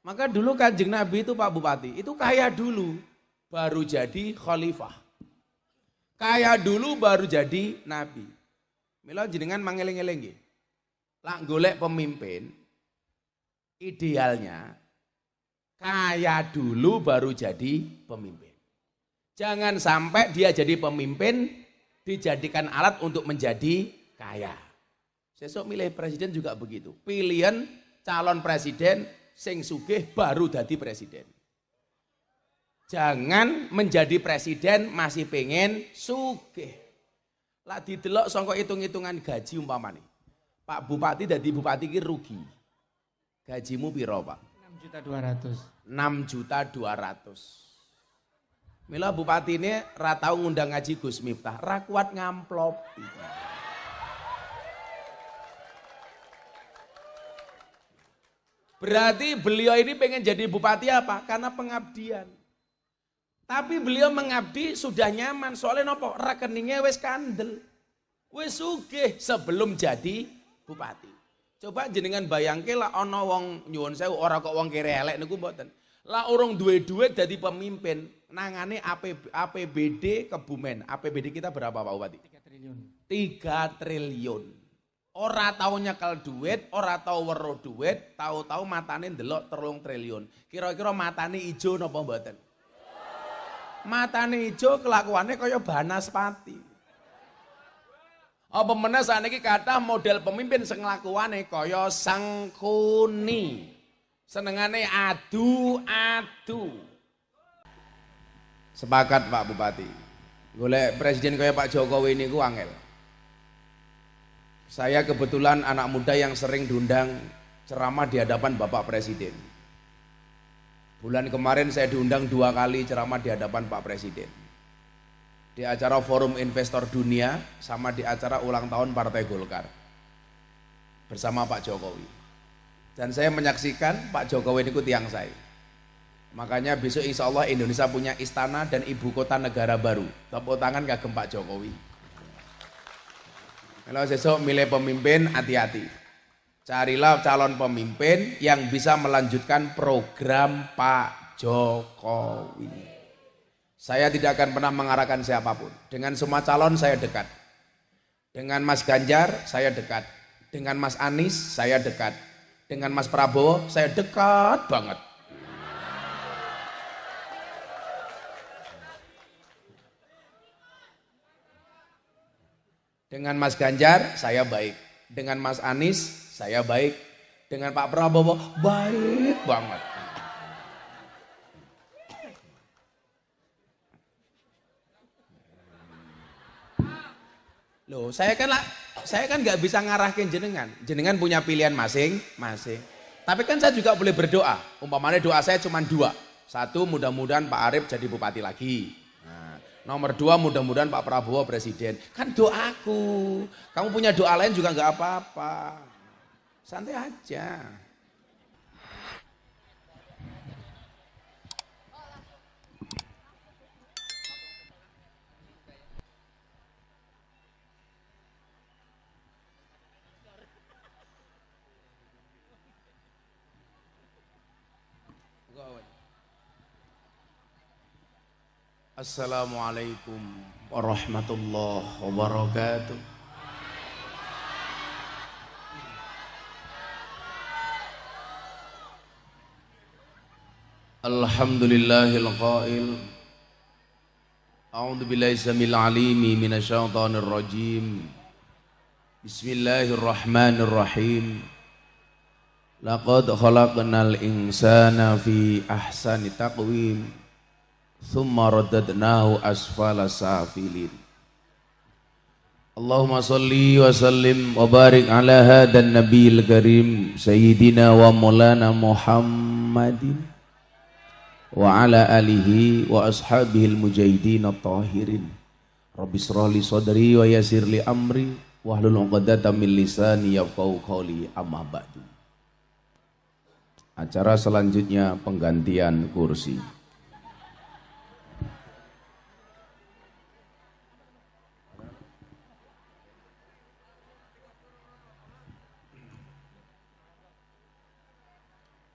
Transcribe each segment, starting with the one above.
Maka dulu Kanjeng Nabi itu Pak Bupati, itu kaya dulu baru jadi khalifah. Kaya dulu baru jadi nabi. Mila jenengan mangeling-eling nggih. Lak golek pemimpin idealnya kaya dulu baru jadi pemimpin. Jangan sampai dia jadi pemimpin dijadikan alat untuk menjadi kaya. Sesuk milih presiden juga begitu. Pilihan calon presiden sing sugih baru jadi presiden. Jangan menjadi presiden masih pengen sugih. Lah didelok sangka hitung-hitungan gaji umpamane. Pak Bupati dadi bupati ki rugi. Gajimu piro, Pak? 6.200.000. 6.200.000. Mila bupati ini ra tau ngundang ngaji Gus Miftah, ra kuat ngamplopi. Berarti beliau ini pengen jadi bupati apa? Karena pengabdian. Tapi beliau mengabdi sudah nyaman, soalnya nopo rekeningnya wis kandel. Wis sugih sebelum jadi bupati. Coba jenengan bayangke lah ana wong nyuwun sewu ora kok wong kere elek niku mboten. Lah urung duwe duit jadi pemimpin, nangane APBD Kebumen. APBD kita berapa Pak Bupati? 3 triliun. 3 triliun. Ora tau nyekel duit, ora tau weruh duit, tahu-tahu matane ndelok 3 triliun. Kira-kira matane ijo napa mboten? Matane ijo, kelakuannya kaya Banaspati. Apa meneh sakniki kathah model pemimpin sing kelakuane kaya Sangkuni. Senengane adu-adu. Sepakat Pak Bupati. Golek presiden kaya Pak Jokowi niku angel. Saya kebetulan anak muda yang sering diundang ceramah di hadapan Bapak Presiden. Bulan kemarin saya diundang 2 kali ceramah di hadapan Pak Presiden. Di acara Forum Investor Dunia sama di acara ulang tahun Partai Golkar. Bersama Pak Jokowi. Dan saya menyaksikan Pak Jokowi ini tiang saya. Makanya besok insya Allah Indonesia punya istana dan ibu kota negara baru. Tepuk tangan kagem Pak Jokowi. Kalau besok milih pemimpin, hati-hati. Carilah calon pemimpin yang bisa melanjutkan program Pak Jokowi. Saya tidak akan pernah mengarahkan siapapun. Dengan semua calon saya dekat. Dengan Mas Ganjar saya dekat. Dengan Mas Anies saya dekat. Dengan Mas Prabowo saya dekat banget. Dengan Mas Ganjar saya baik, dengan Mas Anies saya baik, dengan Pak Prabowo baik banget. Loh, saya kan nggak bisa ngarahkin jenengan. Jenengan punya pilihan masing-masing. Tapi kan saya juga boleh berdoa. Umpamanya doa saya cuma 2. 1, mudah-mudahan Pak Arief jadi bupati lagi. Nomor 2, mudah-mudahan Pak Prabowo presiden. Kan doaku. Kamu punya doa lain juga nggak apa-apa. Santai aja. Assalamualaikum warahmatullahi wabarakatuh. Alhamdulillahil qail. A'udzu billahi samil alimi minasyaitonir rajim. Bismillahirrahmanirrahim. Laqad khalaqnal insana fi ahsani taqwim. Thumma radadnahu asfala safilin. Allahumma salli wa sallim wa barik ala hadan nabiyil karim sayyidina wa maulana Muhammadin wa ala alihi wa ashabihil mujahidin at-tahirin. Rabbi shrah li sadri wa yassir li amri wahlul 'uqdatam min lisani yafqahu qawli, amma ba'du. Acara selanjutnya penggantian kursi.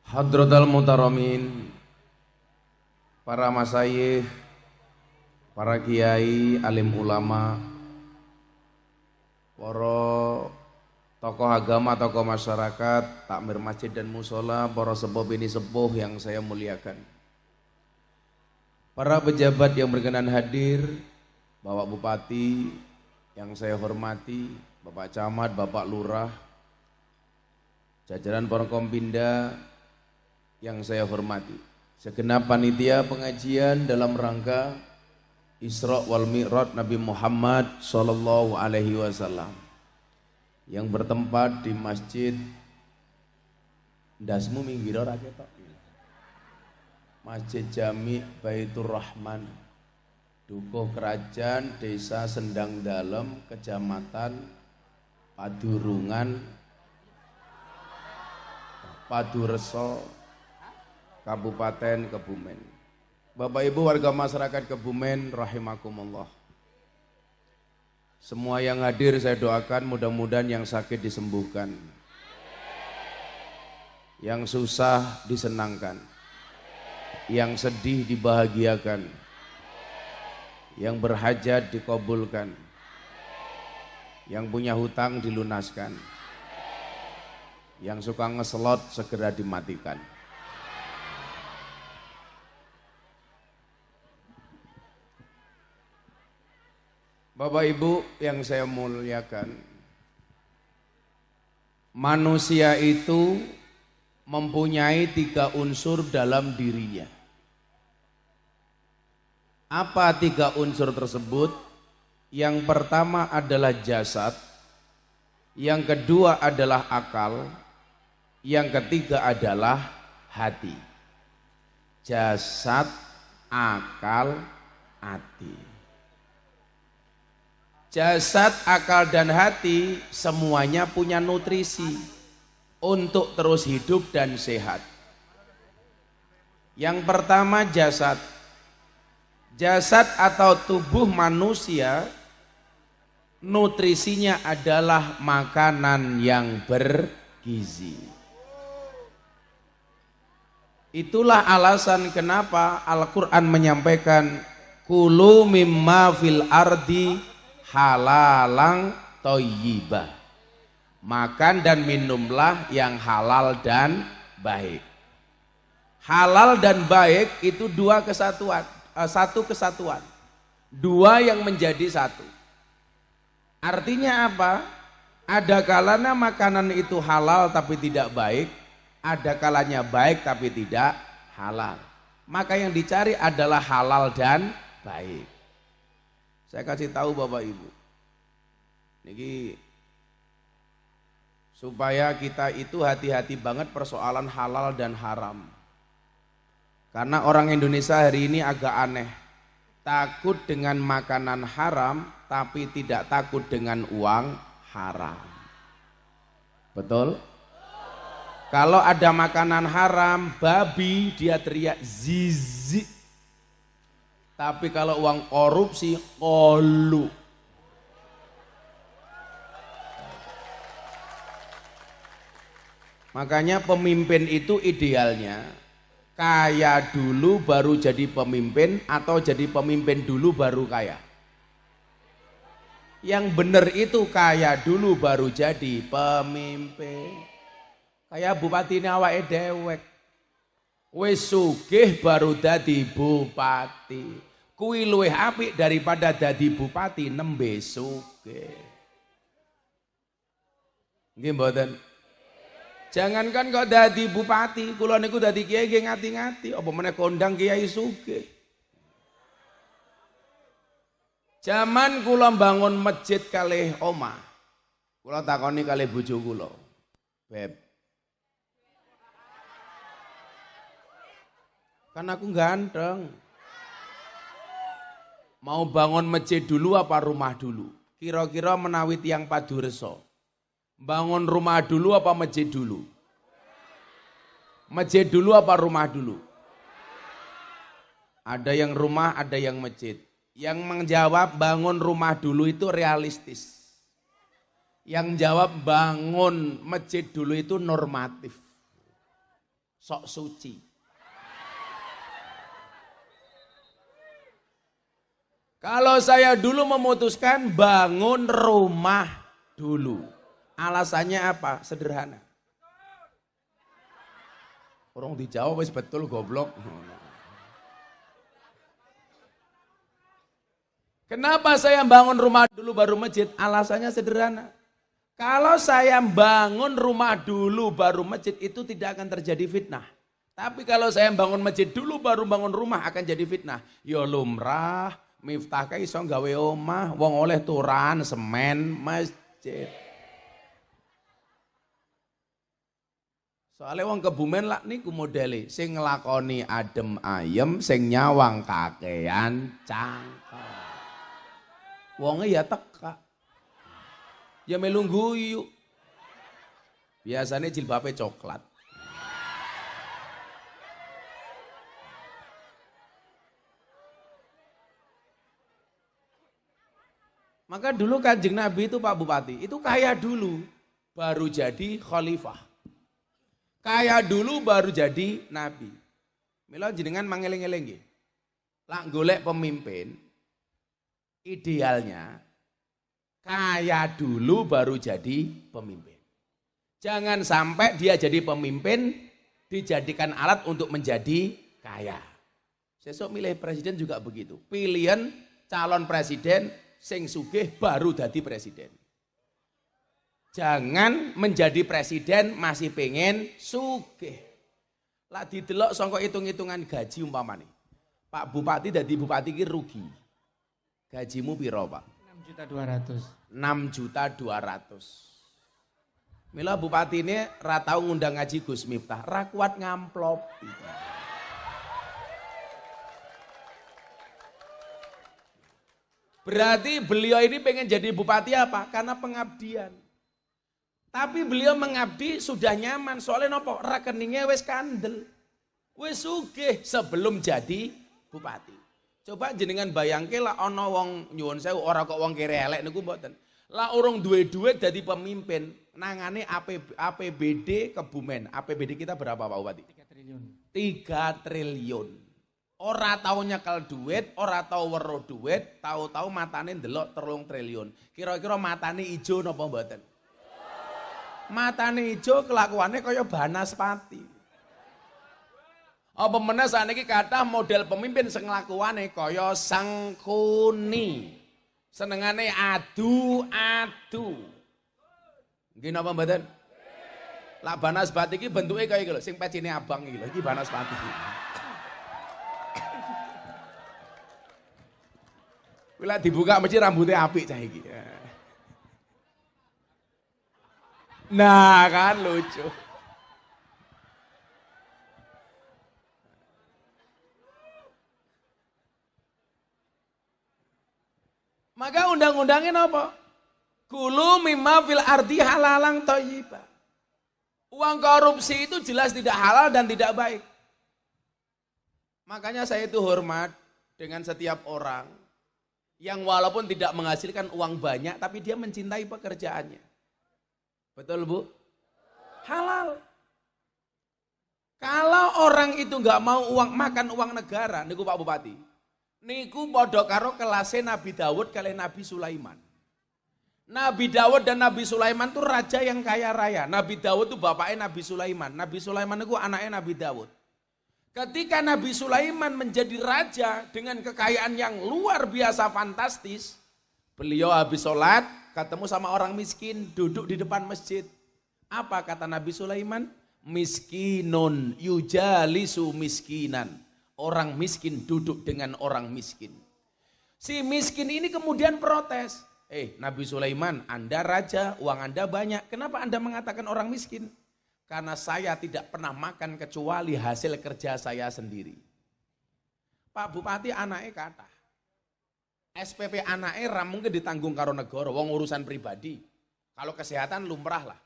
Hadratal Mutaramin, para masyayikh, para kiai, alim ulama, para tokoh agama, tokoh masyarakat, takmir masjid dan musola, para sepuh bini sepuh yang saya muliakan, para pejabat yang berkenan hadir, Bapak Bupati yang saya hormati, Bapak Camat, Bapak Lurah, jajaran Forkompinda yang saya hormati, segenap panitia pengajian dalam rangka Isra wal Mi'raj Nabi Muhammad sallallahu alaihi wasallam yang bertempat di Masjid ndasmu minggir ora ketok. Masjid Jami Baitur Rahman, Dukuh Kerajaan, Desa Sendang Dalem, Kecamatan Padurungan, Padureso, Kabupaten Kebumen. Bapak Ibu warga masyarakat Kebumen rahimakumullah. Semua yang hadir saya doakan mudah-mudahan yang sakit disembuhkan, yang susah disenangkan, yang sedih dibahagiakan, yang berhajat dikabulkan, yang punya hutang dilunaskan, yang suka ngeselot segera dimatikan. Bapak Ibu yang saya muliakan, manusia itu mempunyai 3 unsur dalam dirinya. Apa 3 unsur tersebut? Yang pertama adalah jasad, yang kedua adalah akal, yang ketiga adalah hati. Jasad, akal, hati. Jasad, akal, dan hati semuanya punya nutrisi untuk terus hidup dan sehat. Yang pertama jasad. Jasad atau tubuh manusia nutrisinya adalah makanan yang bergizi. Itulah alasan kenapa Al-Quran menyampaikan kulu mimma fil ardi halalang thayyibah. Makan dan minumlah yang halal dan baik. Halal dan baik itu satu kesatuan. 2 yang menjadi 1. Artinya apa? Ada kalanya makanan itu halal tapi tidak baik, ada kalanya baik tapi tidak halal. Maka yang dicari adalah halal dan baik. Saya kasih tahu Bapak Ibu, niki supaya kita itu hati-hati banget persoalan halal dan haram. Karena orang Indonesia hari ini agak aneh, takut dengan makanan haram tapi tidak takut dengan uang haram. Betul? Kalau ada makanan haram, babi, dia teriak zizi. Tapi kalau uang korupsi, kolu. Makanya pemimpin itu idealnya kaya dulu baru jadi pemimpin atau jadi pemimpin dulu baru kaya. Yang benar itu kaya dulu baru jadi pemimpin. Kayak bupati awake dewek. Wis sugih baru dadi bupati. Kuwi luwih apik daripada dadi bupati nembe sugih. Nggih mboten? Jangankan kok dadi bupati, kula niku dadi kiai nggih ngati-ngati, apa meneh kondang kiai sugih. Zaman kula bangun masjid kalih omah. Kula takoni kalih bojo kula. Beb. Kan aku ganteng. Mau bangun masjid dulu apa rumah dulu? Kira-kira menawi tiyang Padureso. Bangun rumah dulu apa masjid dulu? Masjid dulu apa rumah dulu? Ada yang rumah, ada yang masjid. Yang menjawab bangun rumah dulu itu realistis. Yang jawab bangun masjid dulu itu normatif. sok suci. Kalau saya dulu memutuskan bangun rumah dulu. Alasannya apa? Sederhana. Orang dijawab wis betul goblok. Kenapa saya bangun rumah dulu baru masjid? Alasannya sederhana. Kalau saya bangun rumah dulu baru masjid itu tidak akan terjadi fitnah. Tapi kalau saya bangun masjid dulu baru bangun rumah akan jadi fitnah. Ya lumrah, Miftah ka iso gawe omah, wong oleh turan, semen, masjid. Soalnya wong Kebumen lah niku modele sing nglakoni adem ayem, sing nyawang kakean cangkem. Wonge ya teka. Ya melu guyu. Biasanya jilbabe coklat. Maka dulu Kanjeng Nabi itu Pak Bupati, itu kaya dulu baru jadi khalifah. Kaya dulu baru jadi nabi. Mila jenengan mangeling-eling nggih. Lak golek pemimpin idealnya kaya dulu baru jadi pemimpin. Jangan sampai dia jadi pemimpin dijadikan alat untuk menjadi kaya. Sesuk milih presiden juga begitu. Pilihan calon presiden sing sugih baru dadi presiden. Jangan menjadi presiden masih pengen sugih. Lah didelok sangka hitung-hitungan gaji umpamane. Pak Bupati dadi bupati ki rugi. Gajimu piro, Pak? 6.200.000. 6.200.000. Mila bupati ini ra tau ngundang ngaji Gus Miftah, ra kuat ngamplop. Berarti beliau ini pengen jadi bupati apa? Karena pengabdian. Tapi beliau mengabdi sudah nyaman, soalnya nopo rekeningnya wis kandel. Wis sugih sebelum jadi bupati. Coba jenengan bayangke lah ana wong nyuwun sewu ora kok wong kere elek niku mboten. Lah urung duwe duit dadi pemimpin, nangane APBD Kebumen. APBD kita berapa Pak Bupati? 3 triliun. 3 triliun. Ora tau nyekel duit, ora tau weruh duit, tahu-tahu matane ndelok 3 triliun. Kira-kira matane ijo napa mboten? Matane ijo, kelakuannya kaya Banaspati. Apa meneh saniki kathah model pemimpin sing kelakuane kaya Sangkuni. Senengane adu-adu. Nggih napa mboten? Lah Banaspati iki bentuke kaya iki lho, sing pecine abang iki lho, iki Banaspati. Bila dibuka mesti rambutnya apik cah iki. Nah kan lucu. Maka undang-undangnya apa? Kulu mimma fil ardi halalang thayyibah. Uang korupsi itu jelas tidak halal dan tidak baik. Makanya saya itu hormat dengan setiap orang yang walaupun tidak menghasilkan uang banyak, tapi dia mencintai pekerjaannya. Betul Bu? Halal. Kalau orang itu nggak mau makan uang negara, niku Pak Bupati, niku podo karo kelasnya Nabi Dawud kali Nabi Sulaiman. Nabi Dawud dan Nabi Sulaiman itu raja yang kaya raya. Nabi Dawud itu bapaknya Nabi Sulaiman. Nabi Sulaiman itu anaknya Nabi Dawud. Ketika Nabi Sulaiman menjadi raja dengan kekayaan yang luar biasa fantastis, beliau habis sholat ketemu sama orang miskin duduk di depan masjid. Apa kata Nabi Sulaiman? Miskinun yujalisu miskinan. Orang miskin duduk dengan orang miskin. Si miskin ini kemudian protes. Nabi Sulaiman, Anda raja, uang Anda banyak. Kenapa Anda mengatakan orang miskin? Karena saya tidak pernah makan kecuali hasil kerja saya sendiri. Pak Bupati anaknya kata, SPP anaknya ra mungkin ditanggung karo negara, wong urusan pribadi. Kalau kesehatan lumrah lah.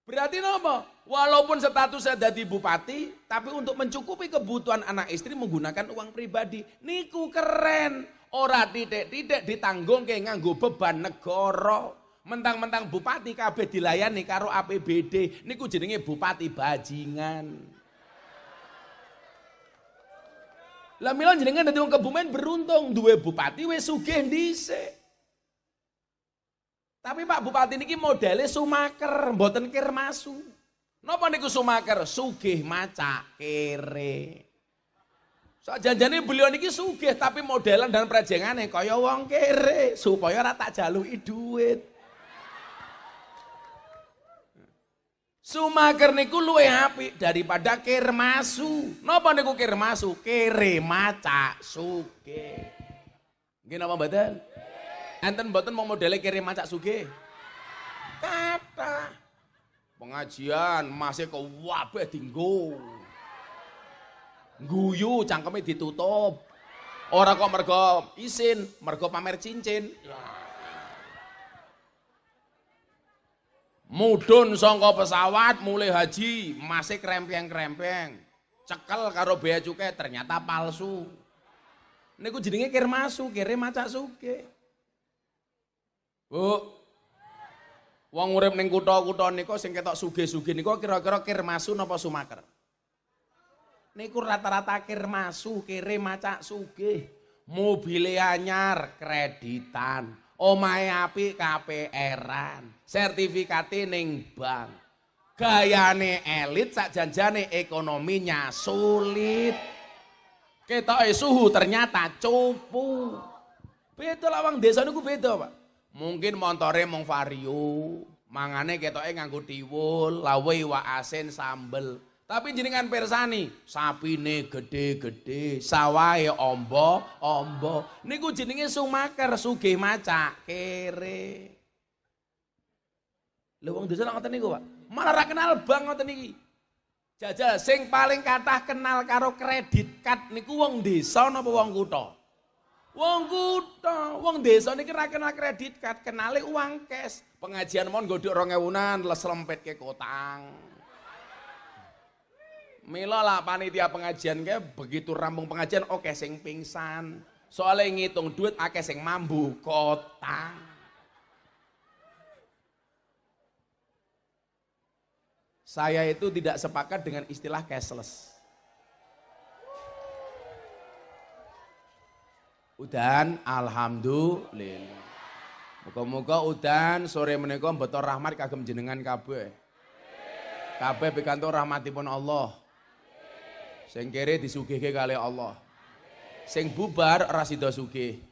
Berarti apa? Walaupun statusnya jadi bupati, tapi untuk mencukupi kebutuhan anak istri menggunakan uang pribadi. Niku keren. Ora titik-titik ditanggung kayak nganggo beban negara. Mentang-mentang bupati kabeh dilayani karo APBD. Niku jenenge bupati bajingan. Lah mila jenengan dadi wong Kebumen beruntung duwe bupati wis sugih dhisik. Tapi Pak Bupati niki modele sumaker, mboten kirmasu. Napa niku sumaker? Sugih macak kere. Janjane beliau niki sugih tapi modelan dan prajengane kaya wong kere supaya ora tak jaluki duit. Sumaker niku luwih apik daripada kirmasu. Napa niku kirmasu? Kere macak sugih. Nggih napa mboten? Enten mboten mau modele kere macak sugih? Kathah. Pengajian masih kewabeh dinggo. Guyu cangkeme ditutup. Ora kok mergo isin, mergo pamer cincin. Mudhun saka pesawat mulai haji masih krempeng-krempeng. Cekel karo bea cukai ternyata palsu. Niku jenenge kirmasu, kere macak sugih. Bu, wong urip ning kutha-kutha niku sing ketok sugih-sugih niku kira-kira kirmasu napa sumaker? Niku rata-rata kirmasu, kere macak sugih. Mobile anyar, kreditan. Omahe apik KPR-an. Sertifikate ning bank. Gayane elit sakjanjane ekonominya sulit. Ketoke suhu ternyata cupu. Beda lah wong desa niku beda, Pak. Mungkin montore mung Vario, mangane ketoke nganggo tiwul, lawe iwak asin sambel. Tapi jenengan persani, sapine gede-gede, sawahe ombo-ombo. Niku jenenge sumaker, sugih macak kere. Lha wong desa ngoten niku, Pak. Malah ra kenal bank ngoten niki. Jajal sing paling kathah kenal karo kredit card niku wong desa napa wong kutha? Wong kutha, wong desa niki ra kenal kredit card, kenale uang cash. Pengajian mon nggodhok 2000-an les lempetke kotang. Mila lah panitia pengajian ke begitu rampung pengajian oke sing pingsan. Soalnya ngitung duit akeh sing mambu kotang. Saya itu tidak sepakat dengan istilah cashless. Udan alhamdulillah. Muga-muga udan sore menika mboten rahmat kagem jenengan kabeh. Kabeh pikantuk rahmatipun Allah. Sing kere disugihke kali Allah. Sing bubar ora sida sugih.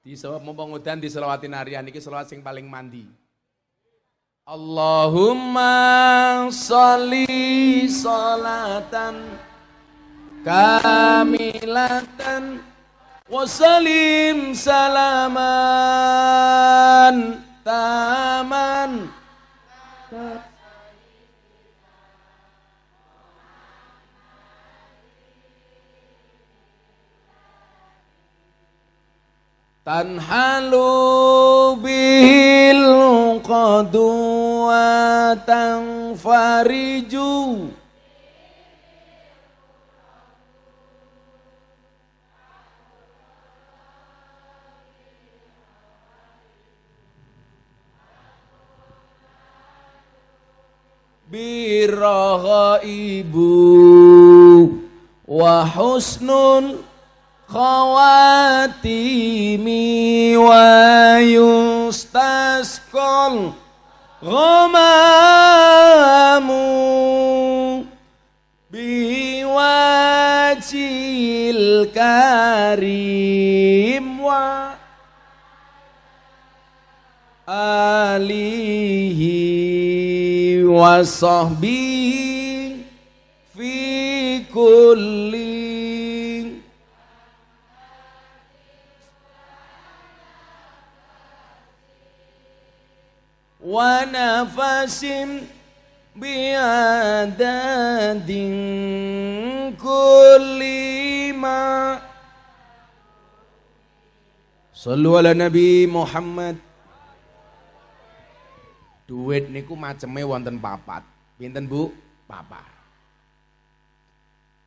Disawab mumpung udan diselawati narian iki selawat sing paling mandi. Allahumma sholli sholatan kamilatan wa salim salaman taman. Tanhalu bil qadwa tanfariju birahaibu wa husnul khawatimi wa yustasqal ghamamu biwajil karim wa alihi wa sahbihi fi kulli wa nafasin biadadin kulli ma. Sallu ala Nabi Muhammad. Duit niku maceme wonten papat. Pinten Bu? Papat.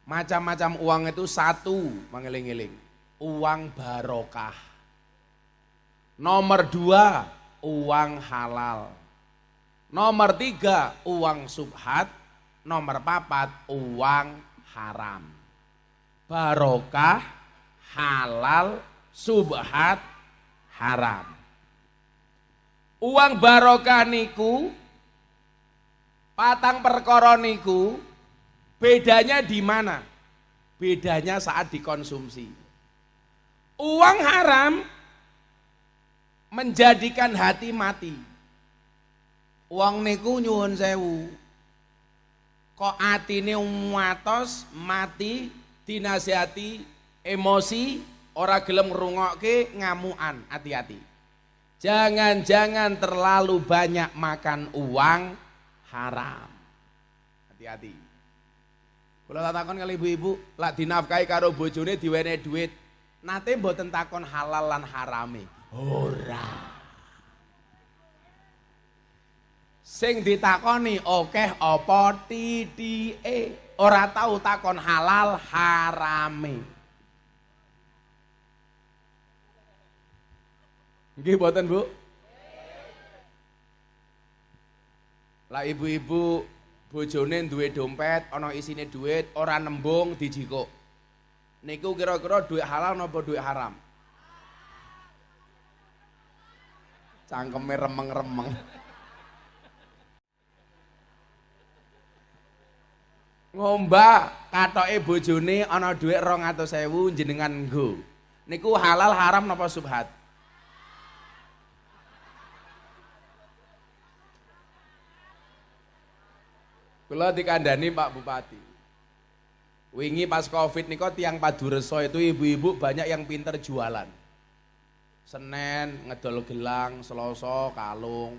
Macam-macam uang itu satu, mengeling-eling. Uang barokah. Nomor 2, uang halal. Nomor 3, uang subhat. nomor 4 uang haram. Barokah, halal, subhat, haram. Uang barokah niku patang perkara niku bedanya di mana? Bedanya saat dikonsumsi. Uang haram menjadikan hati mati. Uang niku nyuwun sewu. Kok atine watos mati dinasihati emosi ora gelem ngrungokke ngamukan, hati-hati. Jangan-jangan terlalu banyak makan uang haram. Hati-hati. Kula tak takon kali ibu-ibu, lak dinafkahi karo bojone diwenehi duit, nate mboten takon halal lan harame. Ora. Sing ditakoni akeh apa titike, ora tahu takon halal harame. Nggih mboten, Bu? Lah ibu-ibu bojone duwe dompet ana isine duit, ora nembung dijikuk. Niku kira-kira duit halal napa duit haram? Cangkeme remeng-remeng. Ngomba katoke bojone ana dhuwit 200.000 jenengan nggo. Niku halal haram napa subhat? Kula dikandani Pak Bupati. Wingi pas Covid niku tiang Padureso itu ibu-ibu banyak yang pinter jualan. Senin ngedol gelang, Selasa kalung.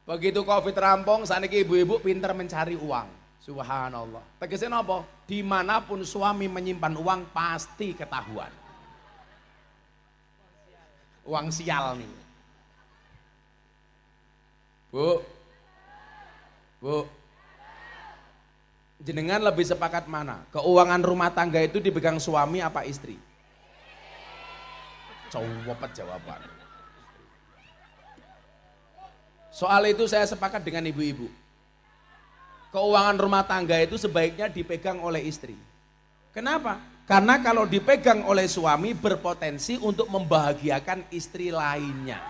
Begitu Covid rampung, saniki ibu-ibu pinter mencari uang. Subhanallah. Tegesnya apa? Dimanapun suami menyimpan uang pasti ketahuan. Uang sial nih. Bu, jenengan lebih sepakat mana? Keuangan rumah tangga itu dipegang suami apa istri? Cowopet jawaban. Soal itu saya sepakat dengan ibu-ibu. Keuangan rumah tangga itu sebaiknya dipegang oleh istri. Kenapa? Karena kalau dipegang oleh suami berpotensi untuk membahagiakan istri lainnya.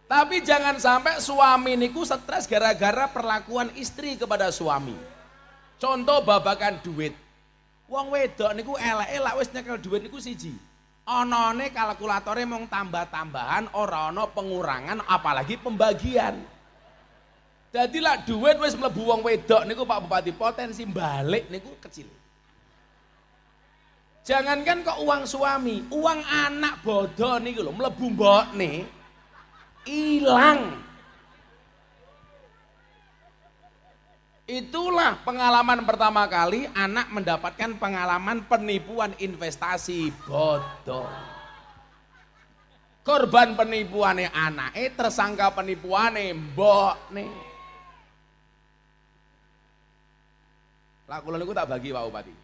Tapi jangan sampai suami niku stres gara-gara perlakuan istri kepada suami. Contoh babakan duit. Wong wedok niku elek-elek wis nyekel duit niku siji. Anane kalkulatore mung tambah-tambahan, ora ana pengurangan apalagi pembagian. Dadi lak duit wis mlebu wong wedok niku Pak Bupati potensi balik niku kecil. Jangankan kok uang suami, uang anak bodoh niku lho mlebu mbokne ilang. Itulah pengalaman pertama kali anak mendapatkan pengalaman penipuan investasi bodoh. Korban penipuane anake, tersangka penipuane mbokne. Lah kula niku tak bagi Pak Bupati.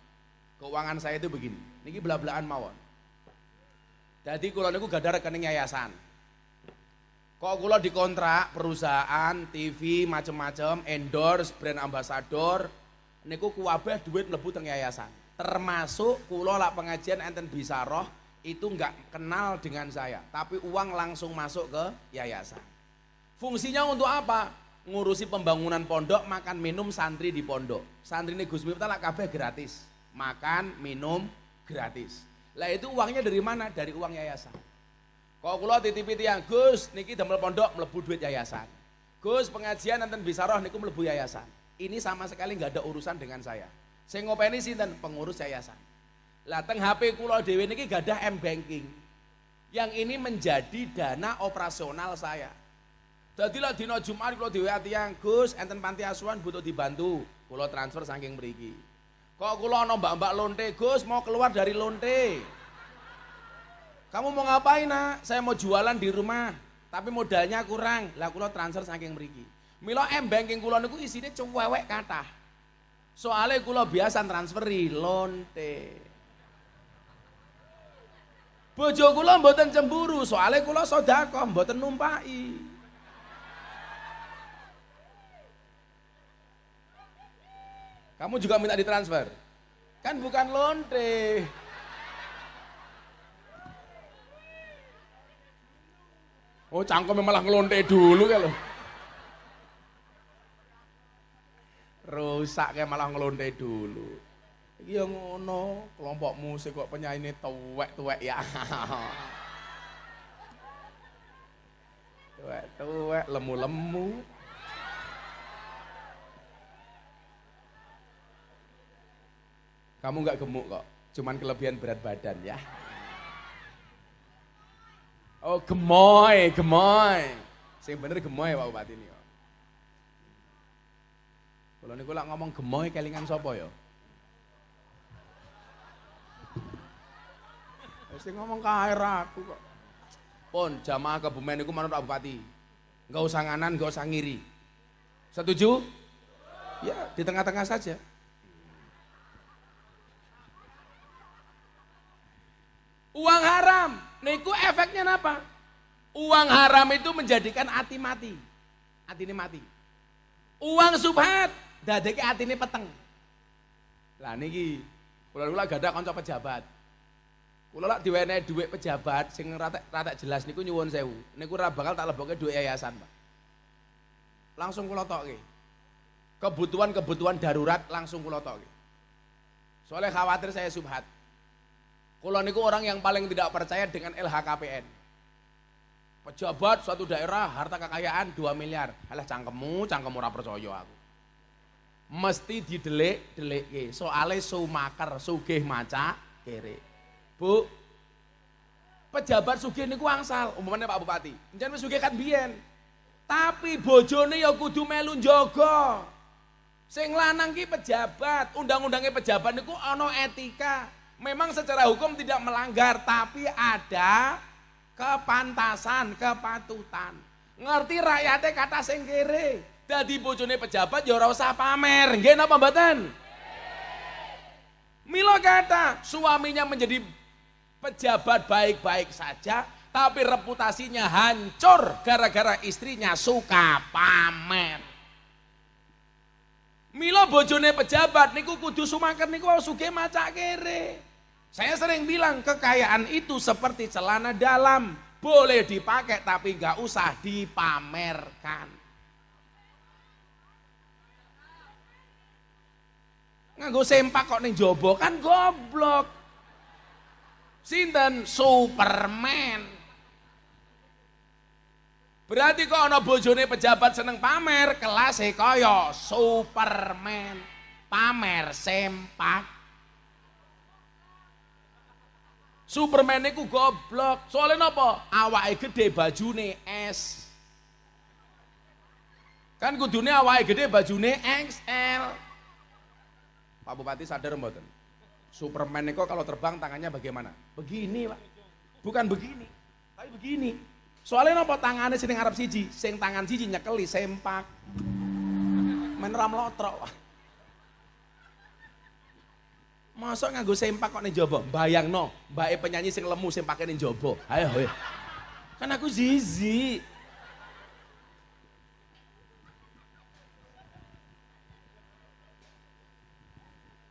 Keuangan saya itu begini. Niki bela-belaan mawon. Jadi kula niku gadah rekening yayasan. Kok kula dikontrak perusahaan, TV, macam-macam, endorse, brand ambassador, niku kuwabeh duit mlebu teng yayasan. Termasuk kula lak pengajian enten bisa roh itu enggak kenal dengan saya, tapi uang langsung masuk ke yayasan. Fungsinya untuk apa? Ngurusi pembangunan pondok, makan minum santri di pondok. Santri ini Gus Miftah lak kabeh gratis, makan, minum gratis. Lah itu uangnya dari mana? Dari uang yayasan. Kok kula titipi tiyang Gus niki damel pondok mlebu duit yayasan. Gus pengajian enten bisa roh niku mlebu yayasan. Ini sama sekali nggak ada urusan dengan saya. Sing ngopeni sinten pengurus yayasan. Lah teng HP kula dhewe niki gadah M-banking. Yang ini menjadi dana operasional saya. Dadi lah dina Jumat kula dhewe tiyang Gus enten panti asuhan butuh dibantu. Kula transfer saking mriki. Kok kula ana mbak-mbak lonte Gus mau keluar dari lonte. Kamu mau ngapain nak? Saya mau jualan di rumah, tapi modalnya kurang. Lah kula transfer saking mriki. Mila M-banking kula niku isine cuwewek kathah. Soale kula biasa transferi lonte. Bojo kula mboten cemburu, soalnya kula sedekah mboten numpaki. Kamu juga minta ditransfer? Kan bukan lonte. Oh, cangkem malah ngelonte dulu kalau. Rusak kayak malah ngelonte dulu. Iki ya ngono, kelompok musik kok penyanyi tuwek-tuwek ya. Tuwek-tuwek, lemu-lemu. Kamu nggak gemuk kok, cuman kelebihan berat badan ya. Oh gemoy, gemoy. Sing bener gemoy Pak Bupati ini. Kalau niku lak ngomong gemoy kelingan sapa ya? Sing ngomong kae aku kok. Pun jamaah Kebumen niku manut Pak Bupati. Enggak usah nganan, enggak usah ngiri. Setuju? Ya, di tengah-tengah saja. Uang haram, niku efeknya apa? Uang haram itu menjadikan hati mati. Hati ini mati. Uang subhat, dadeke hati ini peteng. Lah niki, kula gak ada kanca pejabat. Kula lak diwenehi dhuwit pejabat sing rata jelas niku nyuwun sewu. Niku ora bakal tak lebokke dhuwit yayasan, Pak. Langsung kula tokke. Kebutuhan-kebutuhan darurat langsung kula tokke. Soalnya khawatir saya subhat. Kula niku orang yang paling tidak percaya dengan LHKPN. Pejabat suatu daerah harta kekayaan 2 miliar. Alah cangkemmu ora percaya aku. Mesti didelik-delikke. Soale sumaker sugih maca kere. Bu, pejabat sugih niku angsal, umpamane Pak Bupati. Njen wis sugih kan biyen. Tapi bojone ya kudu melu njaga. Sing lanang ki pejabat, undang-undangnya pejabat niku ana etika. Memang secara hukum tidak melanggar, tapi ada kepantasan, kepatutan. Ngerti rakyatnya kata sing kere. Dadi bojone pejabat ya ora usah pamer. Nggih napa mboten? Mila kata suaminya menjadi pejabat baik-baik saja, tapi reputasinya hancur gara-gara istrinya suka pamer. Mila bojone pejabat niku kudu sumaker niku sugih maca kere. Saya sering bilang kekayaan itu seperti celana dalam, boleh dipakai tapi nggak usah dipamerkan. Nganggo sempak kok ning jaba kan goblok. Sinten Superman. Berarti kok ana bojone pejabat seneng pamer, kelase kaya Superman. Pamer sempak. Superman niku goblok. Soalnya napa? Awake gede bajune S. Kan kudune awake gede bajune XL. Pak Bupati sadar mboten? Superman niku kalau terbang tangannya bagaimana? Begini, Pak. Bukan begini, tapi begini. Soalnya napa tangane sing ngarep siji, sing tangan siji nyekeli sempak. Men ram lotrok. Masa nganggo sempak kok ning jaba? Bayangno, mbake penyanyi sing lemu sempake ning jaba. Ayo. Kan aku zizi.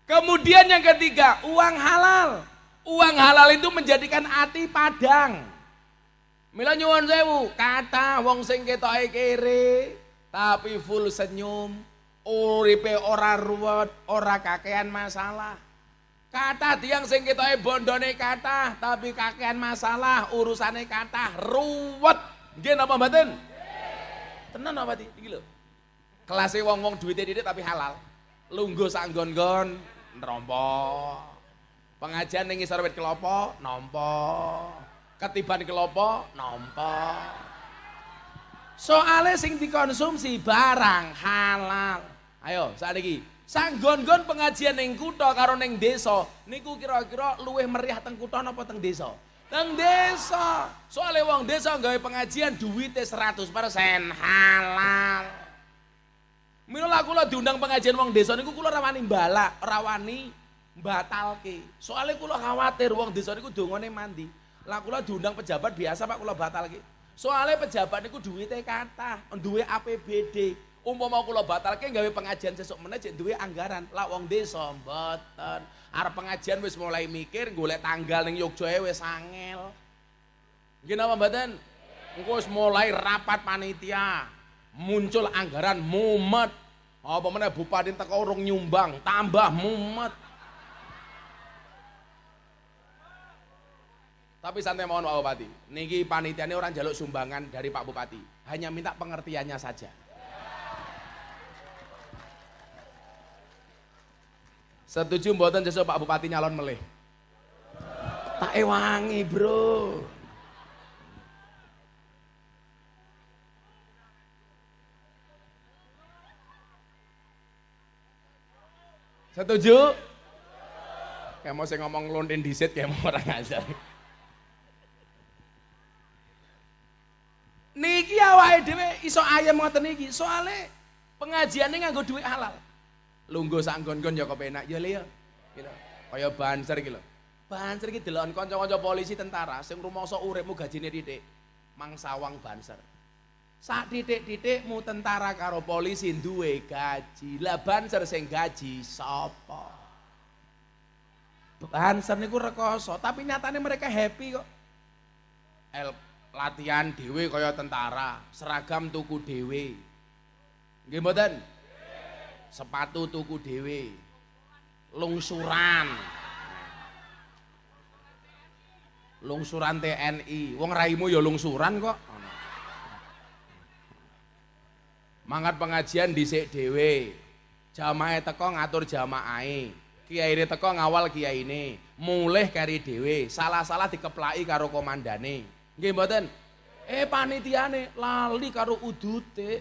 Kemudian yang ketiga, uang halal. Uang halal itu menjadikan hati padang. Mila nyuwun sewu, kata wong sing ketoke kere, tapi full senyum, uripe ora ruwet, ora kakean masalah. Kata tiang sing ketoke bondone kathah tapi kakean masalah, urusane kathah, ruwet. Nggih napa mboten? Tenan apa iki lho. Kelase wong-wong duwite titik tapi halal. Lungguh sak nggon-nggon nrompo. Pengajian ning ngisor wit kelapa nampa. Ketiban kelapa nampa. Soale sing dikonsumsi barang halal. Ayo sakniki sanggon-gon pengajian ning kutha karo ning desa niku kira-kira luwih meriah teng kutha napa teng desa? Teng desa. Soale wong desa gawe pengajian duwite 100% halal. Mila kula diundang pengajian wong desa niku kula ora wani mbalak, ora wani mbatalke. Soale kula khawatir wong desa niku dongane mandi. Lah kula diundang pejabat biasa Pak, kula batal iki. Soale pejabat niku duwite kathah, duwe APBD. Umpama kula batalke gawe pengajian sesuk meneh jek duwe anggaran. Lah wong desa mboten. Arep pengajian wis mulai mikir golek tanggal ning Yogyae wis angel. Nggih napa mboten? Engko wis mulai rapat panitia. Muncul anggaran mumet. Apa meneh bupati teko urung nyumbang, tambah mumet. Tapi santai mohon Pak Bupati. Niki panitiane orang jaluk sumbangan dari Pak Bupati. Hanya minta pengertiannya saja. Setuju mboten sesuk Pak Bupati nyalon melih? Tak ewangi, Bro. Setuju? Kayak mau saya ngomong lonten disit kayak mau orang ajar. Niki awake dhewe iso ayem ngoten niki, soale pengajiane nganggo duit halal. Lungguh sak nggon-nggon ya kepenak ya le ya. Gitu. Kaya banser iki lho. Banser iki deloken kanca-kanca polisi tentara sing rumangsa uripmu gajine titik. Mangsawang banser. Sak titik-titikmu tentara karo polisi duwe gaji. Lah banser sing gaji sapa? Banser niku rekoso, tapi nyatane mereka happy kok. Latihan dhewe kaya tentara, seragam tuku dhewe. Nggih mboten? Sepatu tuku dhewe. Lungsuran. Lungsuran TNI. Wong raimu ya lungsuran kok. Mangkat pengajian dhisik dhewe. Jamaah teko ngatur jamaahe. Kiyaine teko ngawal kiyaine. Mulih kari dhewe. Salah-salah dikeplaki karo komandane. Nggih mboten? Panitiane lali karo udute.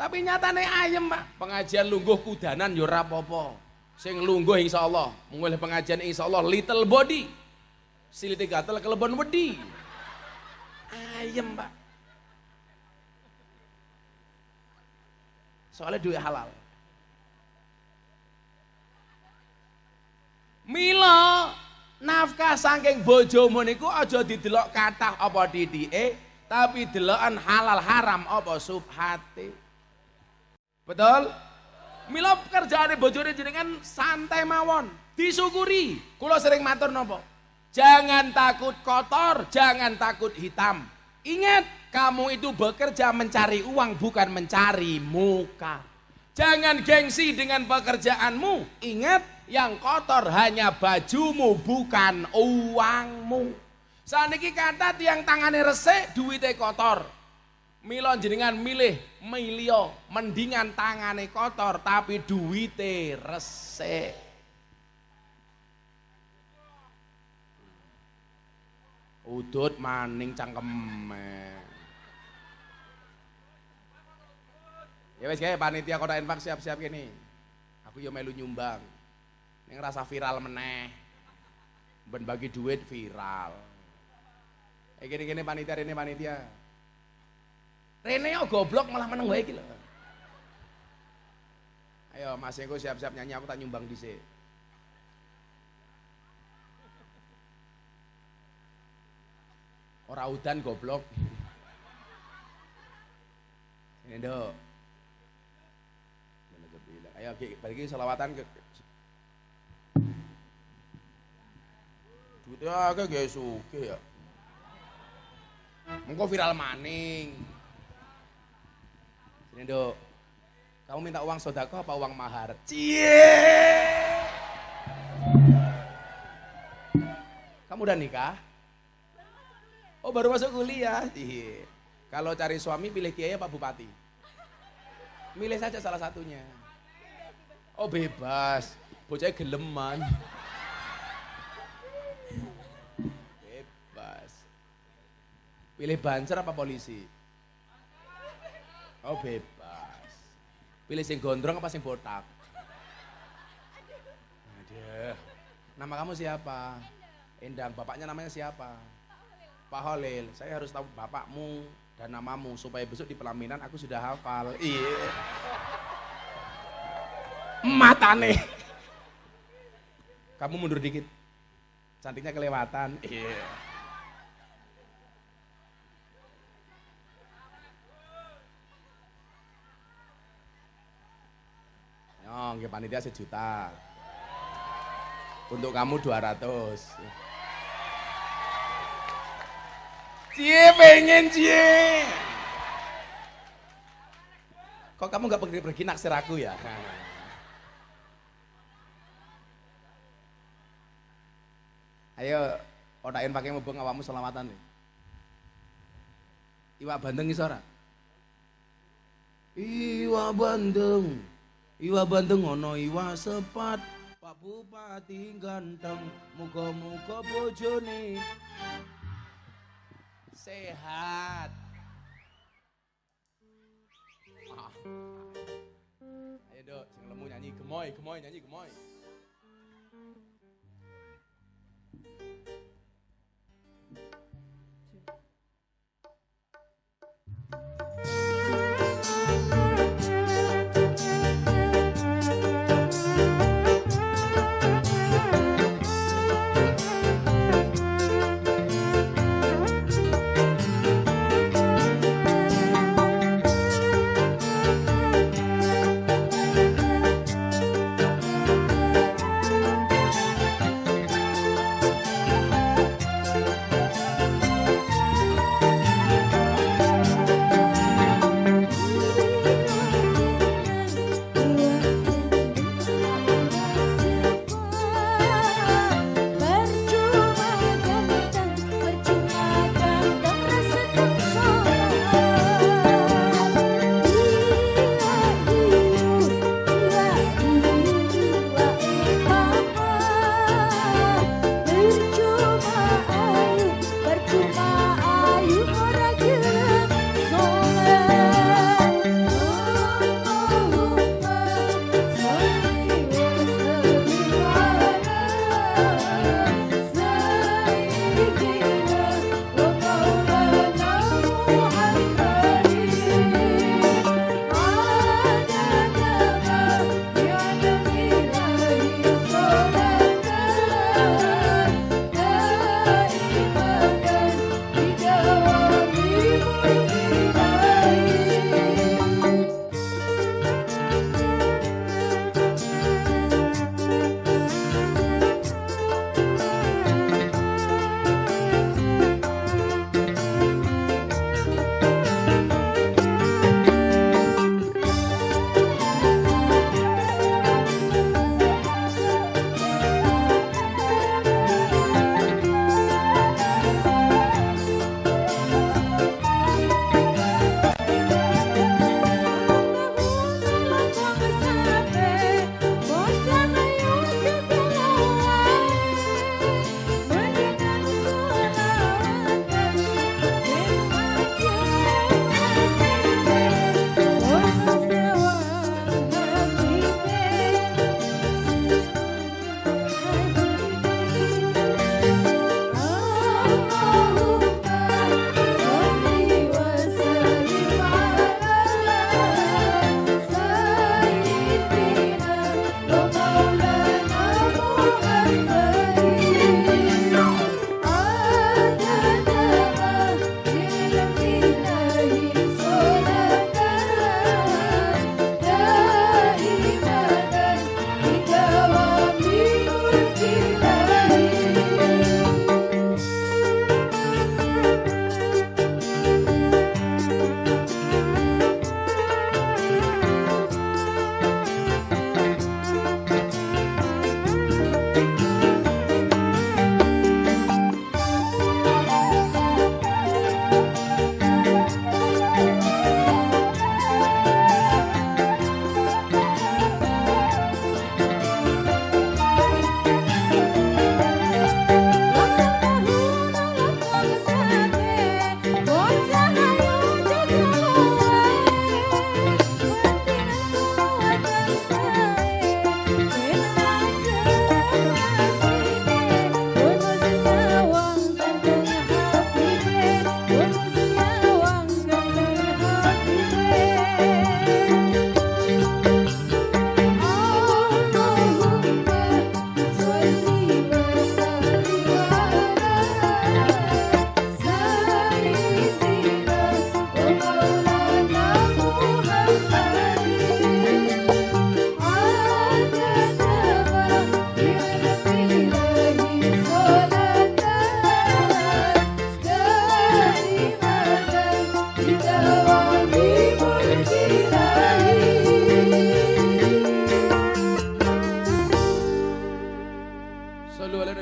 Tapi nyatane ayem, Pak. Pengajian lungguh kudanan ya ora apa-apa. Sing lungguh insyaallah, mulih pengajian insyaallah little body. Silite gatel kelebon wedi. Ayem, Pak. Soalnya duit halal. Mila nafkah saking bojomu niku aja didelok kathah apa titike, tapi delokan halal haram apa subhate. Betul? Mila kerjaane bojone jenengan santai mawon, disyukuri. Kula sering matur napa? Jangan takut kotor, jangan takut hitam. Ingat, kamu itu bekerja mencari uang bukan mencari muka. Jangan gengsi dengan pekerjaanmu. Ingat, yang kotor hanya bajumu bukan uangmu. Saniki kata tiang tangane resik duwite kotor. Mila jenengan milih mendingan tangane kotor tapi duwite resik. Udut maning cangkeme. Ya wis kae panitia Kota Infak siap-siap kene. Aku yo melu nyumbang. Ning rasa viral meneh. Ben bagi duit viral. Kene panitia rene panitia. Rene yo goblok malah meneng wae iki lho. Ayo Mas Eko siap-siap nyanyi aku tak nyumbang dhisik. Ora udan goblok. Ini Nduk. Ayo bagi selawatan ke duitnya agak gak suke ya. Mengko viral maning. Sini Nduk. Kamu minta uang sodako apa uang mahar? Cie. Kamu udah nikah? Oh baru masuk kuliah. Iya. Kalau cari suami pilih kiai apa bupati? Milih saja salah satunya. Oh bebas. Bocahnya geleman. Bebas. Pilih banser apa polisi? Oh bebas. Pilih sing gondrong apa sing botak? Aduh. Nama kamu siapa? Endang. Bapaknya namanya siapa? Pak Holil, saya harus tahu bapakmu dan namamu supaya besok di pelaminan aku sudah hafal. Iya. Matane. Kamu mundur dikit. Cantiknya kelewatan. Iya. Nyong, panitia 1 juta. Untuk kamu 200. Cie pengen cie. Kok kamu nggak pergi naksir aku ya? Ayo, odakin pakai mubeng awakmu selamatan nih. Iwak bandeng iso ora? Iwak bandeng ono iwak sepat. Pak Bupati ganteng, muga-muga bojone sehat. Ayo dok, sing lemu nyanyi gemoy nyanyi gemoy.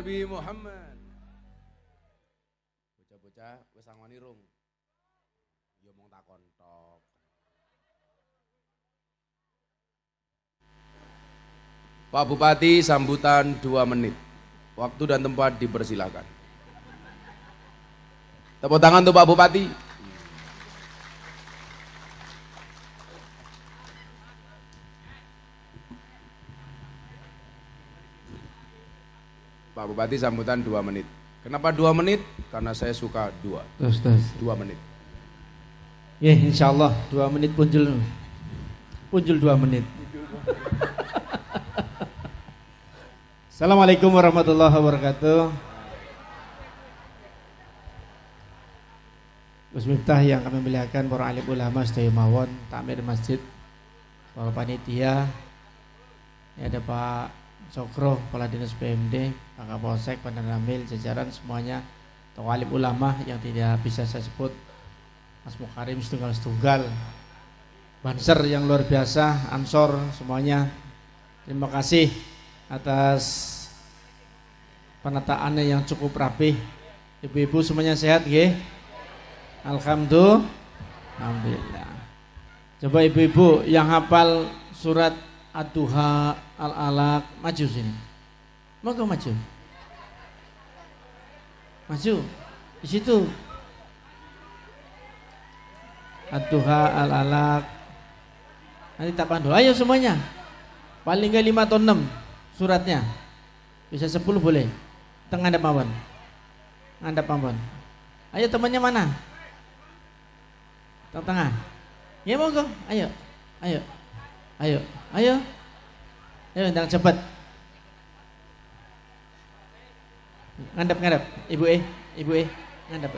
Nabi Muhammad. Bocah-bocah wis angoni rung. Ya mung takon tok. Pak Bupati sambutan 2 menit. Waktu dan tempat dipersilakan. Tepuk tangan untuk Pak Bupati. Pak Bupati sambutan 2 menit. Kenapa 2 menit? Karena saya suka 2. Terus. 2 menit. Ya, insyaallah 2 menit punjul 2 menit. Assalamualaikum warahmatullahi wabarakatuh. Gus Miftah yang kami muliakan, para alim ulama sedaya mawon, takmir masjid, para panitia. Ini ada Pak Sokro, Kepala Dinas PMD, Pak Kapolsek, Pak Ramil, jajaran semuanya, tokoh alim ulama yang tidak bisa saya sebut, Mas Mukarim setunggal-setunggal, Banser yang luar biasa, Ansor semuanya. Terima kasih atas penataannya yang cukup rapih. Ibu-ibu semuanya sehat nggih? Alhamdulillah. Coba ibu-ibu yang hafal surat Ad-Duha, Al-Alaq, maju sini. Monggo maju. Maju. Di situ. Ad-Duha, Al-Alaq. Nanti tak pandu. Ayo semuanya. Paling enggak 5 atau 6 suratnya. Bisa 10 boleh. Tengah ada pawon. Ngandap pawon. Ayo temannya mana? Tengah. Ya monggo. Ayo. Ayo. Ayo. Ayo. Ayo ndang cepet. Ngandap. Ibu ngandap.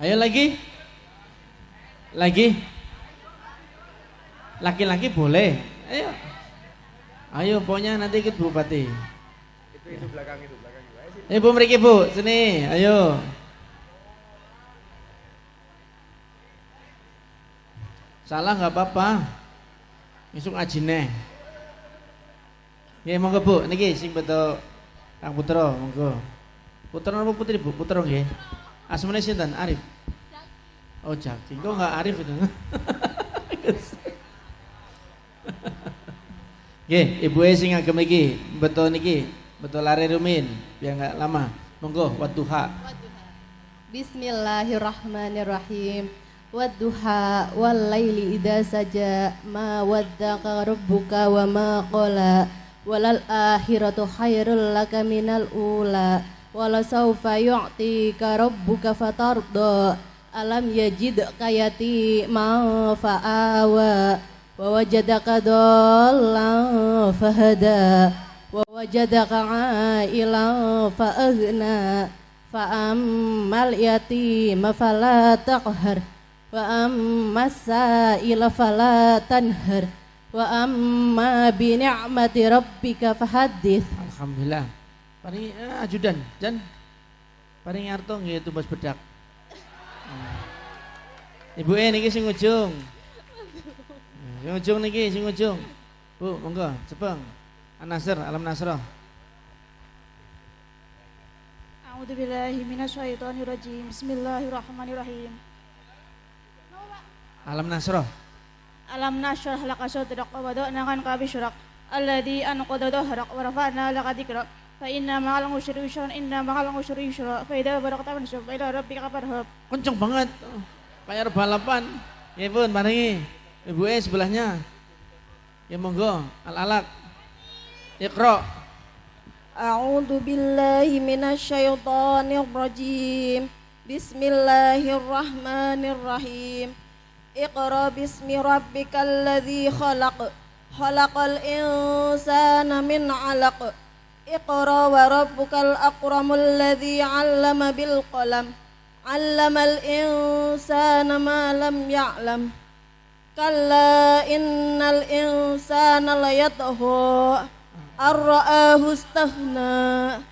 Ayo lagi. Laki-laki boleh. Ayo pokoknya nanti ikut Bupati. Itu belakang. Ibu mriki Bu, sini, ayo. Salah nggak apa-apa. Isuk ajine. Ya monggo Bu, niki sing beto Kang Putra, monggo. Putra apa putri Bu? Putra nggih. Asmane sinten? Arif. Oh, Jaki. Kok enggak Arif itu? Nggih, ibuke sing ngagem iki, beto niki, beto lare rumin, biar enggak lama. Monggo Wadduha. Bismillahirrahmanirrahim. Wadduha wal laili idza saja ma waddaka rabbuka wa ma qala walal akhiratu khairul laka minal ula wala sawfa yu'tika rabbuka fatarda alam yajidka yatiman fa'awa wa wajadaka dhallan fahada wa wajadaka 'ailan fa'aghna fa'ammal yatima fala taqhar wa ammas sa'ila fala tanhar wa amma bi ni'mati rabbika fahaddits. Alhamdulillah. Paring ajudan, Jan. Paring arto nggih tumbas bedak. Ibu niki sing ujung. Sing ujung niki, sing ujung. Bu, monggo, cepeng. An-Nasr, Alam Nasrah. A'udzubillahi minasyaitonirrajim. Bismillahirrahmanirrahim. Alam Nasrah. Alam nashrah laka sadrak wa wada'na anka bishrak alladzi anqadha dhahrak wa rafa'na laka dhikrak fa inna ma'al usri yusra fa idza baraqta fansub ila rabbika farhab. Kenceng banget. Kayak balapan. Ya pun, paringi. Ibu sebelahnya. Ya monggo, Al-Alaq. Iqra. A'udzu billahi minasyaitonir rajim. Bismillahirrahmanirrahim. Iqra bismi rabbikal ladzi khalaq. Khalaqal insana min 'alaq. Iqra wa rabbukal akramul ladzi 'allama bil qalam. 'Allamal insana ma lam ya'lam. Kalla innal insana layatgha ar-ra'ahu istaghna.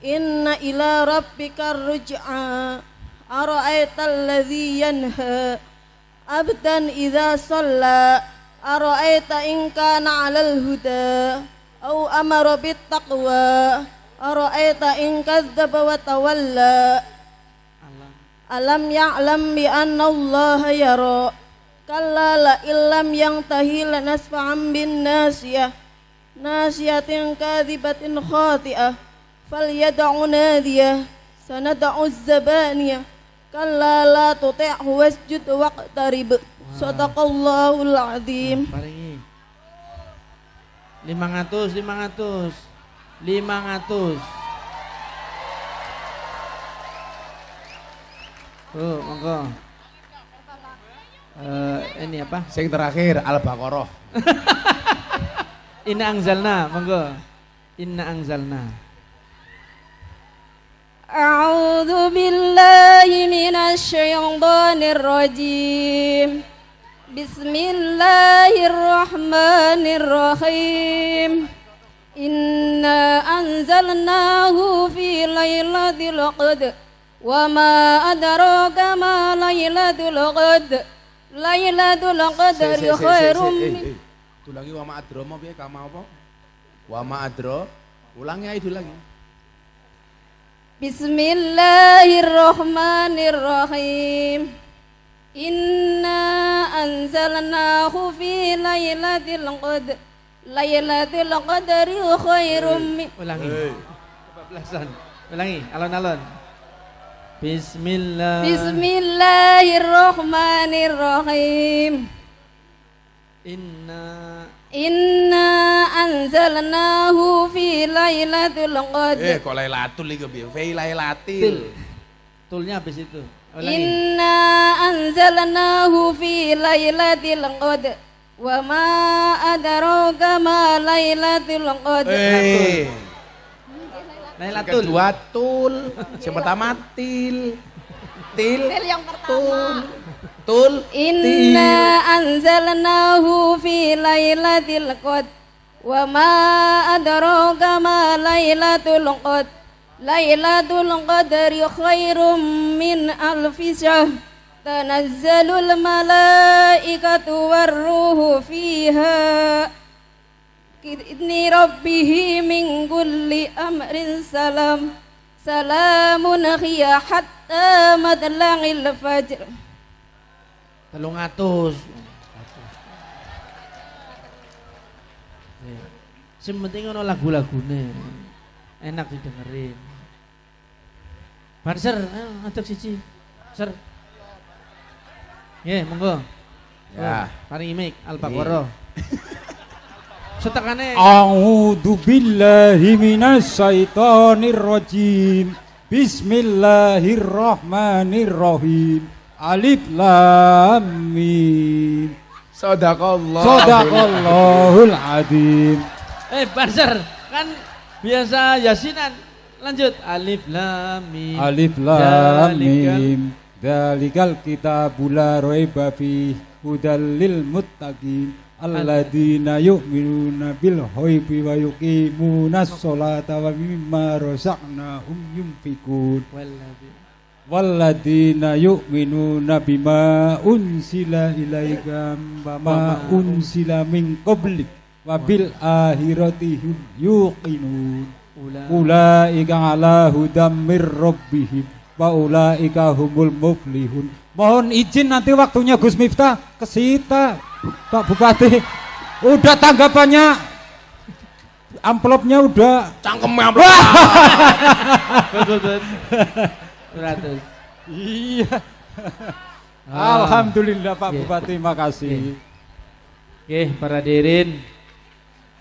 Inna ila rabbikar ruj'a. Ara'aital ladzi yanha abdan idza shalla Ara'aita in kana 'alal huda aw amara bit taqwa ara'aita in kadzdzaba wa tawalla alam ya'lam bi anna Allah yara kalla la illam yantahi lanasfa'an bin nasiyah nasiyatin kadzibatin khati'ah falyad'u nadiyah sanad'u az-zabaniyah kalla la tuti'hu wasjud waqtarib. Shadaqallahul azim. Paringi 500. Oh, monggo. Ini apa? Sing terakhir Al-Baqarah. Inna anzalna, monggo. Inna anzalna. A'udzu billahi minasy syaithanir rajim. Bismillahirrahmanirrahim. Inna anzalnahu fi lailatul qadr wa ma adraka ma lailatul qadr. Lailatul qadri khairum min Ulangi wa ma adra mau piye kama apa? Wa ma adra. Ulangi ae lagi. Bismillahirrahmanirrahim. Inna anzalnahu fi lailatul qadr. Lailatul qadri khairum min Ulangi. Kebablasan. Ulangi alon-alon. Bismillahirrahmanirrahim. Inna anzalnahu fi lailatul qadr. Kok lailatul iki piye? Fi lailatil. Tulnya habis itu. Inna anzalnahu fi lailatul qadr wa ma adraka ma lailatul qadr. Lailatul. Kedua tul, yang pertama til. Til yang pertama. Tul. Inna anzalnahu fi lailatul qadr wa ma adraka ma lailatul qadr. Lailatul qadri khairum min alfi syahr. Tanazzalul malaikatu warruhu fiha Idni rabbihi min kulli amrin salam. Salamun hiya hatta madla'il fajr. 300. Sing penting ono lagu-lagune. Enak didengerin. Bar ser, ngadeg siji. Ser. Nggih, monggo. Ya. Paringi mic Al-Baqarah. Setekane A'udzu billahi minasy syaithanir rajim. Bismillahirrahmanirrahim. Alif lam mim. Shadaqallahul azim. Barser, kan biasa yasinan. Lanjut alif lam mim. Alif lam mim. Dzalikal kitabul la raiba fihi hudal lil muttaqin. Alladzina yu'minuna bil ghaibi wa yuqimunas sholata wa mimma razaqnahum yunfikun. Walladzina yu'minuna bima unsila ilaika wa ma unsila min qablik wa bil akhirati hum yuqinun. Ulaika ala hudam mir rabbihim wa ulaika humul muflihun. Mohon izin nanti waktunya Gus Miftah kesita. Pak Bupati, udah tanggapannya, amplopnya udah. Cangkemnya amplop. Betul. 100. Iya. Alhamdulillah Pak Bupati, makasih. Oke, para hadirin,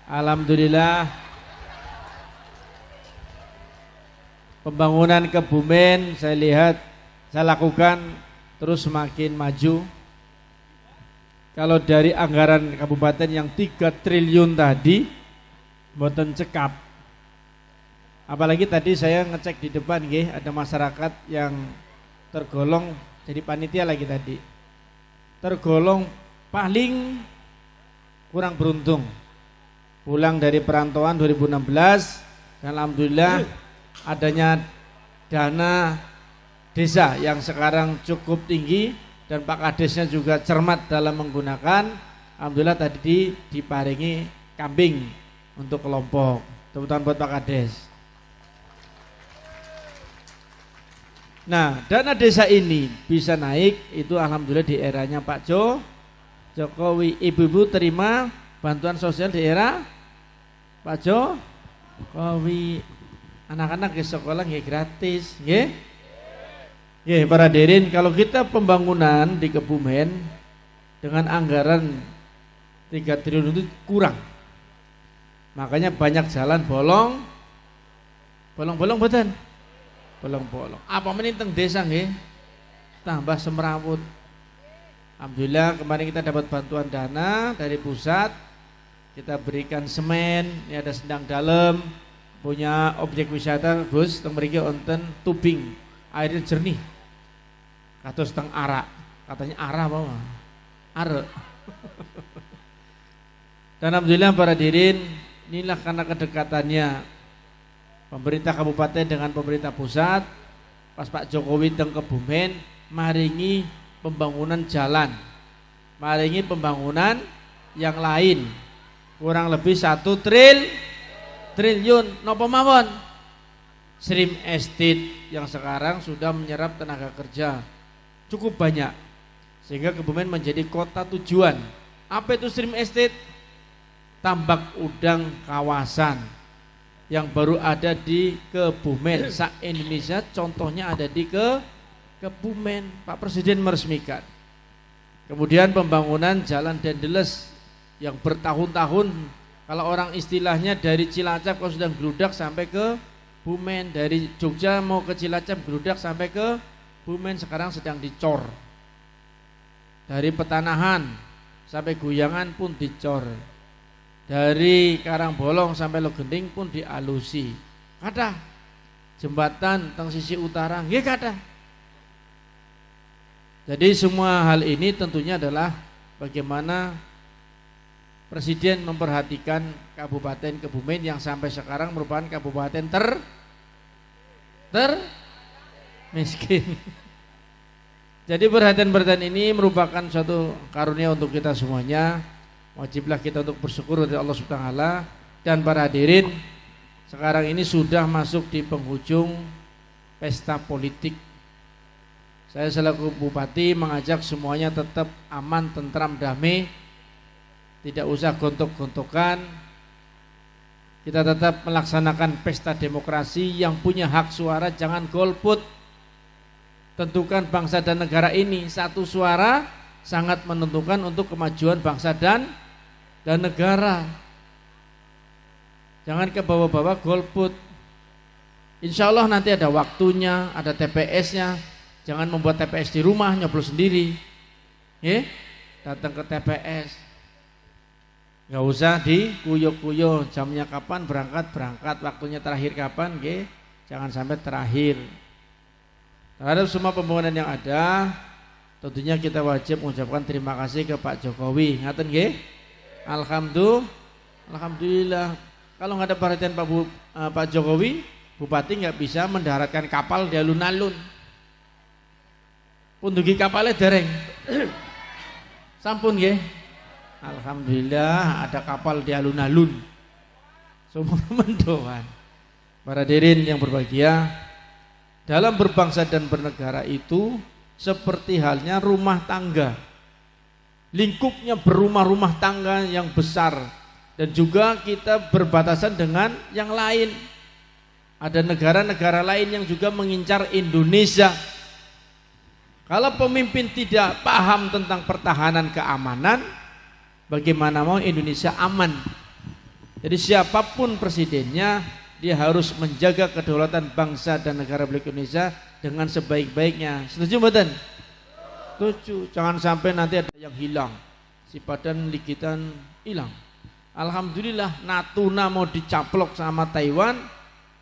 alhamdulillah pembangunan Kebumen saya lihat, saya lakukan terus semakin maju. Kalau dari anggaran kabupaten yang 3 triliun tadi mboten cekap. Apalagi tadi saya ngecek di depan nggih, ada masyarakat yang tergolong jadi panitia lagi tadi. Tergolong paling kurang beruntung. Pulang dari perantauan 2016 dan alhamdulillah adanya dana desa yang sekarang cukup tinggi dan Pak Kadesnya juga cermat dalam menggunakan, alhamdulillah tadi diparingi kambing untuk kelompok. Tepuk tangan buat Pak Kades. Nah, dana desa ini bisa naik itu alhamdulillah di eranya Pak Jokowi. Ibu-ibu terima bantuan sosial di era Pak Jokowi. Anak-anak ke sekolah nggih gratis, nggih. Nggih, para hadirin, kalau kita pembangunan di Kebumen dengan anggaran 3 triliun itu kurang. Makanya banyak jalan bolong mboten. Bolong-bolong. Apa meneh teng desa nggih? Tambah semrawut. Alhamdulillah kemarin kita dapat bantuan dana dari pusat. Kita berikan semen, ini ada sendang dalam, punya objek wisata Gus teng mriki wonten tubing, airnya jernih. Kados teng Arak. Katanya Ara apa? Are. Dan alhamdulillah para hadirin, inilah karena kedekatannya pemerintah kabupaten dengan pemerintah pusat. Pas Pak Jokowi teng Kebumen maringi pembangunan jalan, maringi pembangunan yang lain kurang lebih 1 triliun. Napa mawon? Stream Estate yang sekarang sudah menyerap tenaga kerja cukup banyak sehingga Kebumen menjadi kota tujuan. Apa itu Stream Estate? Tambak udang kawasan yang baru ada di Kebumen. Indonesia contohnya ada di Kebumen. Pak Presiden meresmikan. Kemudian pembangunan jalan Dendeles yang bertahun-tahun, kalau orang istilahnya dari Cilacap kalau sudah geludak sampai ke Kebumen, dari Jogja mau ke Cilacap geludak sampai ke Kebumen, sekarang sedang dicor. Dari Petanahan sampai Guyangan pun dicor. Dari Karangbolong sampai Logending pun dialusi. Kathah jembatan teng sisi utara nggih kathah. Jadi semua hal ini tentunya adalah bagaimana Presiden memperhatikan Kabupaten Kebumen yang sampai sekarang merupakan kabupaten miskin. Jadi perhatian ini merupakan suatu karunia untuk kita semuanya. Wajiblah kita untuk bersyukur kepada Allah Subhanahu wa taala. Dan para hadirin, sekarang ini sudah masuk di penghujung pesta politik. Saya selaku bupati mengajak semuanya tetap aman, tentram, damai. Tidak usah gontok-gontokan. Kita tetap melaksanakan pesta demokrasi. Yang punya hak suara jangan golput. Tentukan bangsa dan negara ini. Satu suara sangat menentukan untuk kemajuan bangsa dan negara. Jangan ke bawah-bawah golput. Insya Allah nanti ada waktunya, ada TPS-nya. Jangan membuat TPS di rumah, nyoblos sendiri. Datang ke TPS. Gak usah dikuyuk-kuyuk, jamnya kapan berangkat, waktunya terakhir kapan, jangan sampai terakhir. Terhadap semua pembangunan yang ada, tentunya kita wajib mengucapkan terima kasih ke Pak Jokowi. Ngaten nggih? Alhamdulillah. Kalau nggak ada perhatian Pak Jokowi, bupati nggak bisa mendaratkan kapal di alun-alun. Pundugi kapalnya dereng. Sampun nggih. Alhamdulillah ada kapal di alun-alun. Semua mendoan. Para hadirin yang berbahagia, dalam berbangsa dan bernegara itu seperti halnya rumah tangga. Lingkupnya berumah-rumah tangga yang besar. Dan juga kita berbatasan dengan yang lain. Ada negara-negara lain yang juga mengincar Indonesia. Kalau pemimpin tidak paham tentang pertahanan keamanan, bagaimana mau Indonesia aman? Jadi siapapun presidennya, dia harus menjaga kedaulatan bangsa dan negara Republik Indonesia dengan sebaik-baiknya. Setuju mboten? Setuju. Jangan sampai nanti ada yang hilang. Si Padan Ligitan hilang. Alhamdulillah Natuna mau dicaplok sama Taiwan,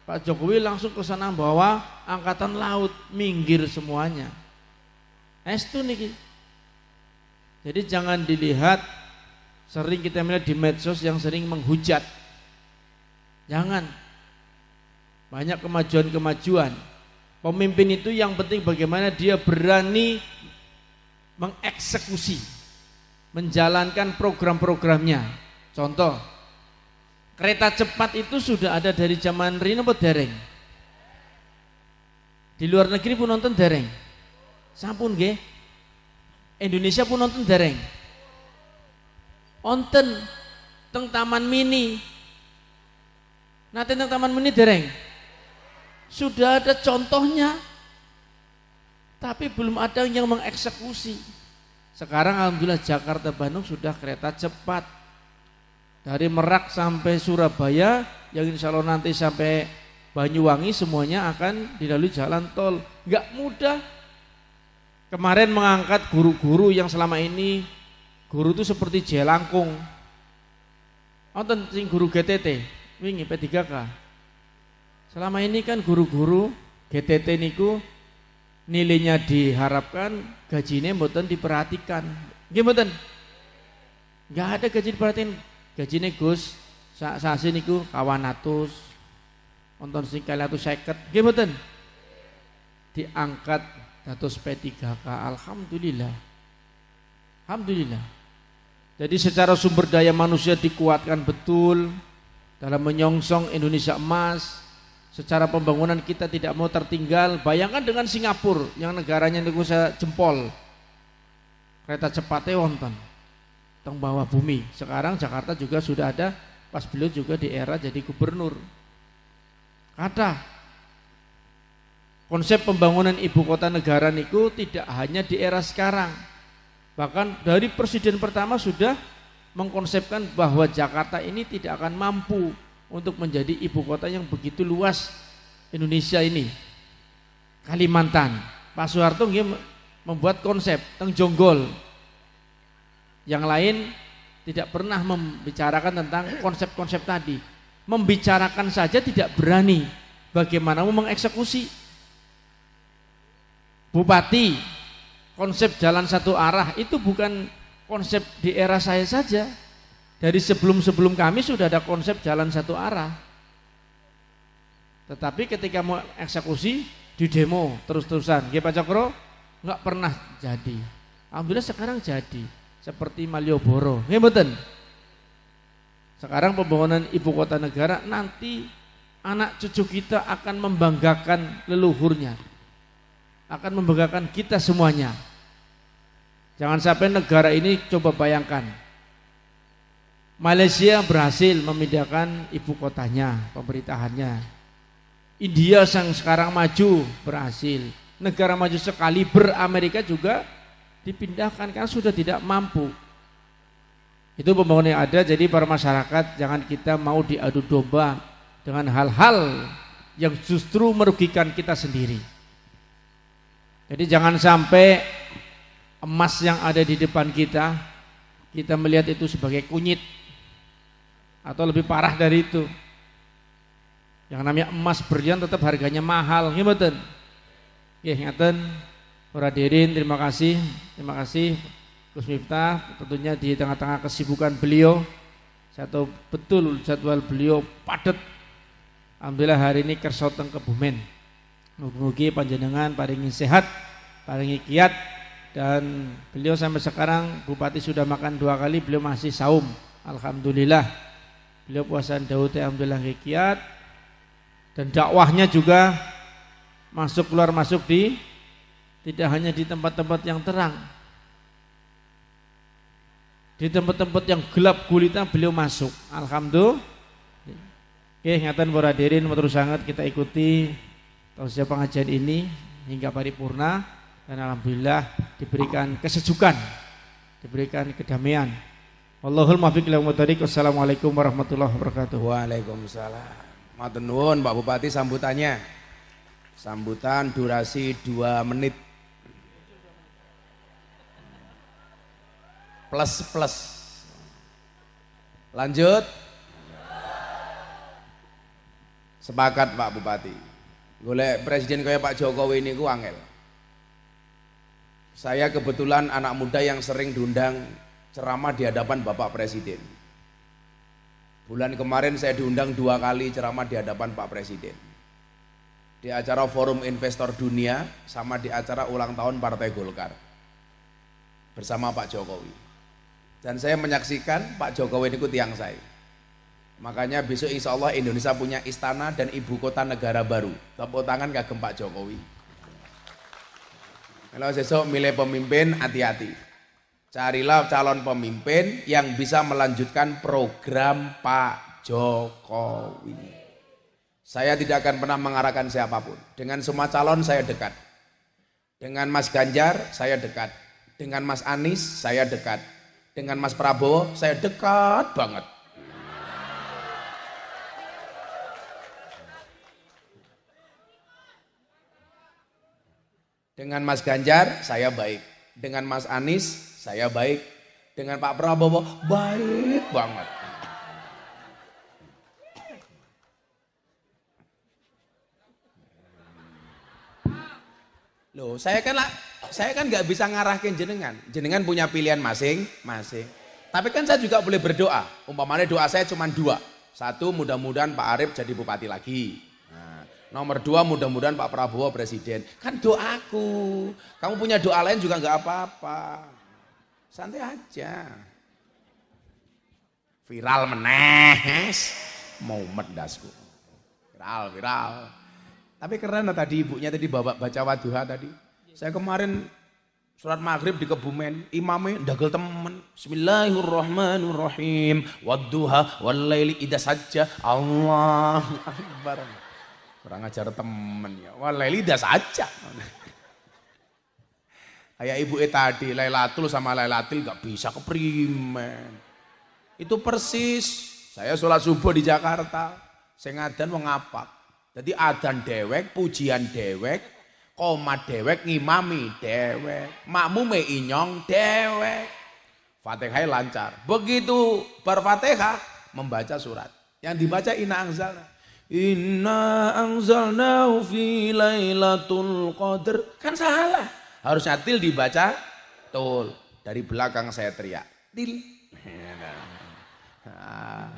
Pak Jokowi langsung ke sana bawa angkatan laut, minggir semuanya. Estu niki. Jadi jangan dilihat sering kita melihat di medsos yang sering menghujat. Jangan. Banyak kemajuan-kemajuan. Pemimpin itu yang penting bagaimana dia berani mengeksekusi. menjalankan program-programnya. Contoh, kereta cepat itu sudah ada dari zaman Rino apa dereng? Di luar negeri pun nonton dereng. Sampun nggih. Indonesia pun nonton dereng. Onten teng Taman Mini. Nate teng Taman Mini dereng. Sudah ada contohnya. Tapi belum ada yang mengeksekusi. Sekarang alhamdulillah Jakarta Bandung sudah kereta cepat. Dari Merak sampai Surabaya, yang insya Allah nanti sampai Banyuwangi semuanya akan dilalui jalan tol. Enggak mudah. Kemarin mengangkat guru-guru yang selama ini guru itu seperti jelangkung. Nonton sing guru GTT, wingi P3K. Selama ini kan guru-guru GTT niku nilainya diharapkan, gajinya mboten diperhatikan. Nggih mboten? Enggak ada gaji diperhatikan. Gajinya Gus sasi niku kawan atus, nonton sing kali atus 50, nggih mboten? Diangkat dados P3K, alhamdulillah. Alhamdulillah. Jadi secara sumber daya manusia dikuatkan betul dalam menyongsong Indonesia emas. Secara pembangunan kita tidak mau tertinggal. Bayangkan dengan Singapura yang negaranya niku jempol. Kereta cepatnya wonten teng bawah bumi. Sekarang Jakarta juga sudah ada, pas beliau juga di era jadi gubernur. Kata konsep pembangunan ibu kota negara niku tidak hanya di era sekarang. Bahkan dari presiden pertama sudah mengkonsepkan bahwa Jakarta ini tidak akan mampu untuk menjadi ibu kota yang begitu luas Indonesia ini. Kalimantan, Pak Soeharto membuat konsep teng Jonggol. Yang lain tidak pernah membicarakan tentang konsep-konsep tadi. Membicarakan saja tidak berani. Bagaimana mau mengeksekusi? Bupati, konsep jalan satu arah itu bukan konsep di era saya saja. Dari sebelum-sebelum kami sudah ada konsep jalan satu arah. Tetapi ketika mau eksekusi di demo terus-terusan. Nggih Pak Cokro, nggak pernah jadi. Alhamdulillah sekarang jadi. Seperti Malioboro, nggih mboten? Sekarang pembangunan ibu kota negara nanti anak cucu kita akan membanggakan leluhurnya. Akan membanggakan kita semuanya. Jangan sampai negara ini, coba bayangkan. Malaysia berhasil memindahkan ibu kotanya, pemerintahannya. India yang sekarang maju berhasil. Negara maju sekali Amerika juga dipindahkan karena sudah tidak mampu. Itu pembangunan yang ada. Jadi para masyarakat jangan kita mau diadu domba dengan hal-hal yang justru merugikan kita sendiri. Jadi jangan sampai emas yang ada di depan kita melihat itu sebagai kunyit atau lebih parah dari itu. Yang namanya emas berlian tetap harganya mahal, nggih mboten? Nggih ngaten. Para hadirin, terima kasih Gus Miftah, tentunya di tengah-tengah kesibukan beliau. Saya tahu betul jadwal beliau padat. Alhamdulillah hari ini kersa teng Kebumen. Mugi-mugi panjenengan paringi sehat, paringi kiat, dan beliau sampai sekarang Bupati sudah makan 2 kali, beliau masih saum. Alhamdulillah. Beliau puasa Daud alhamdulillah kiat, dan dakwahnya juga masuk keluar masuk di tidak hanya di tempat-tempat yang terang, di tempat-tempat yang gelap gulita beliau masuk. Alhamdulillah. Oke, ngaten para hadirin, matur sangat kita ikuti tausiah pengajian ini hingga paripurna, dan alhamdulillah diberikan kesejukan, diberikan kedamaian. Wallahul muwaffiq ila aqwamit. Wassalamualaikum warahmatullahi wabarakatuh. Waalaikumsalam. Matur nuwun Pak Bupati sambutannya. Sambutan durasi 2 menit. Plus. Lanjut. Sepakat Pak Bupati. Golek presiden kayak Pak Jokowi ini ku angel. Saya kebetulan anak muda yang sering diundang ceramah di hadapan Bapak Presiden. Bulan kemarin saya diundang 2 kali ceramah di hadapan Pak Presiden. Di acara Forum Investor Dunia sama di acara ulang tahun Partai Golkar bersama Pak Jokowi. Dan saya menyaksikan Pak Jokowi ini tiang saya. Makanya besok insya Allah Indonesia punya istana dan ibu kota negara baru. Tepuk tangan kagem Pak Jokowi. Kalau besok milih pemimpin, hati-hati. Carilah calon pemimpin yang bisa melanjutkan program Pak Jokowi. Saya tidak akan pernah mengarahkan siapapun. Dengan semua calon saya dekat. Dengan Mas Ganjar saya dekat. Dengan Mas Anies saya dekat. Dengan Mas Prabowo saya dekat banget. Dengan Mas Ganjar saya baik. Dengan Mas Anies saya baik. Dengan Pak Prabowo baik banget. Loh, saya kan nggak bisa ngarahkin jenengan. Jenengan punya pilihan masing-masing. Tapi kan saya juga boleh berdoa. Umpamanya doa saya cuma 2. 1, mudah-mudahan Pak Arif jadi bupati lagi. Nah, nomor 2, mudah-mudahan Pak Prabowo presiden. Kan doaku. Kamu punya doa lain juga nggak apa-apa. Santai aja. Viral menes. Mau mendasku. Viral. Tapi keren tadi ibunya tadi baca Wadduha tadi. Saya kemarin surat maghrib di Kebumen, imamnya dagel temen. Bismillahirrahmanirrahim. Wadduha wallaili idza sajja. Allahu Akbar. Kurang ajar temen ya. Wallaili idza sajja. Kayak ibu tadi Lailatul sama Lailatul gak bisa keprimen. Itu persis. Saya sholat subuh di Jakarta. Saya ngadan mau ngapak. Jadi adzan dewek, pujian dewek, qomat dewek, ngimami dewek, makmume inyong dewek. Fatihah lancar. Begitu berfatihah membaca surat. Yang dibaca inna anzalna. Inna anzalnahu fi lailatul qadr. Kan salah. Harusnya til dibaca tul. Dari belakang saya teriak. Til. Nah,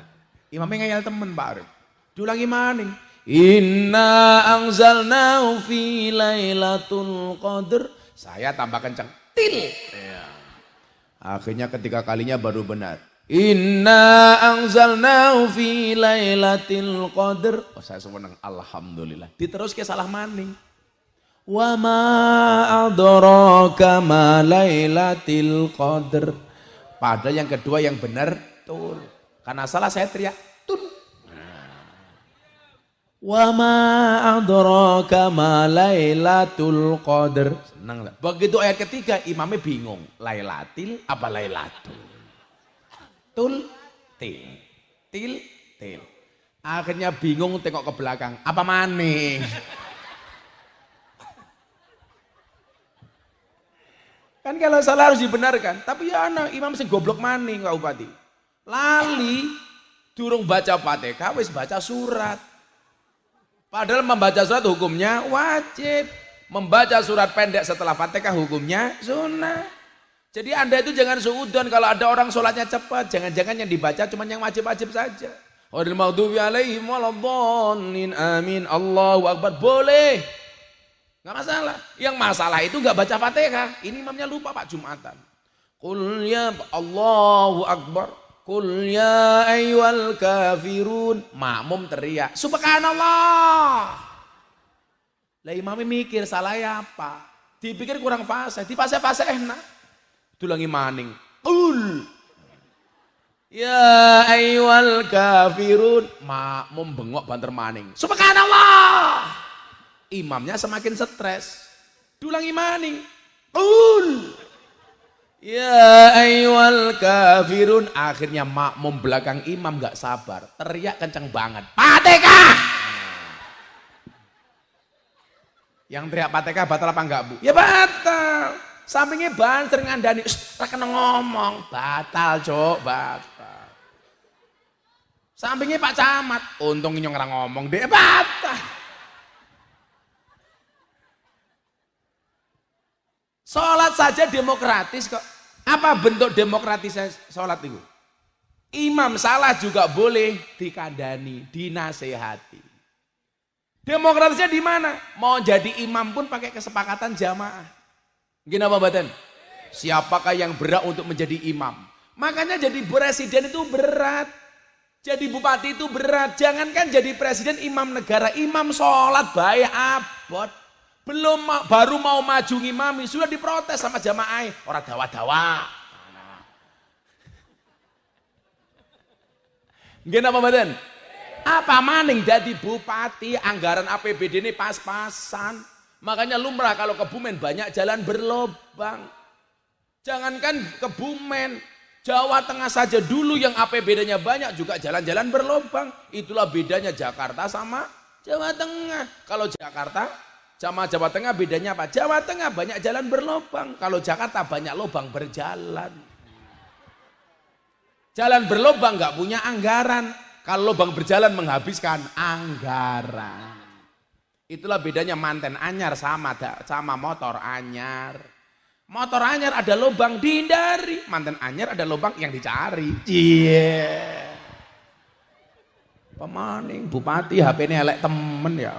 imamnya ngayal temen Pak Arif. Diulangi maning. Inna anzalnahu fi lailatul qadr. Saya tambah kencang. Til. Ya. Akhirnya ketiga kalinya baru benar. Inna anzalnahu fi lailatul qadr. Oh, saya senang. Alhamdulillah. Diterus ke salah maning. Wa ma adraka ma lailatul qadr. Padahal yang kedua yang benar tul. Karena salah saya teriak tul. Wa ma adraka ma lailatul qadr. Senang lah. Begitu ayat ketiga imamnya bingung. Lailatil apa lailatul? Tul til. Akhirnya bingung tengok ke belakang. Apa maning? Kan kalau salah harus dibenarkan. Tapi ya anak imam sing goblok maning Pak Bupati. Lali durung baca Fatihah wis baca surat. Padahal membaca surat hukumnya wajib. Membaca surat pendek setelah Fatihah hukumnya sunnah. Jadi Anda itu jangan suudon kalau ada orang sholatnya cepat. Jangan-jangan yang dibaca cuma yang wajib-wajib saja. Ghairil maghdubi alaihim waladhdallin. Amin. Allahu Akbar. Boleh. Nggak masalah. Yang masalah itu nggak baca Fatihah. Ini imamnya lupa Pak Jumatan. Qul ya Allahu Akbar. Qul ya ayyuhal kafirun. Makmum teriak subhanallah. Lah imamnya mikir salah ya apa? Dipikir kurang fasih. Di fasih-fasih enak. Tulangi maning. Qul ya ayyuhal kafirun. Makmum bengok banter maning. Subhanallah. Imamnya semakin stres. Dulangi maning. Qul ya ayyuhal kafirun. Akhirnya makmum belakang imam gak sabar. Teriak kencang banget. Fatihah. Yang teriak Fatihah batal apa enggak Bu? Ya batal. Sampingnya banter ngandani. Tak kena ngomong. Batal Cok. Batal. Sampingnya Pak Camat. Untung ini orang ngomong deh. Batal. Sholat saja demokratis kok. Apa bentuk demokratisnya sholat itu? Imam salah juga boleh dikandani, dinasehati. Demokratisnya di mana? Mau jadi imam pun pakai kesepakatan jamaah. Gini apa badan? Siapakah yang berhak untuk menjadi imam? Makanya jadi presiden itu berat. Jadi bupati itu berat. Jangankan jadi presiden, imam negara, imam sholat baik abot. Baru mau maju ngimami sudah diprotes sama jamaah. Orang dawa-dawa. Nggih napa mboten? Apa maning dadi bupati, anggaran APBD ini pas-pasan. Makanya lumrah kalau Kebumen banyak jalan berlobang. Jangankan Kebumen, Jawa Tengah saja dulu yang APBD-nya banyak juga jalan-jalan berlobang. Itulah bedanya Jakarta sama Jawa Tengah. Kalau Jakarta sama Jawa Tengah bedanya apa? Jawa Tengah banyak jalan berlobang. Kalau Jakarta banyak lobang berjalan. Jalan berlobang nggak punya anggaran. Kalau lobang berjalan menghabiskan anggaran. Itulah bedanya manten anyar sama motor anyar. Motor anyar ada lobang dihindari, manten anyar ada lobang yang dicari. Iya. Pemaning bupati HP ini elek temen ya.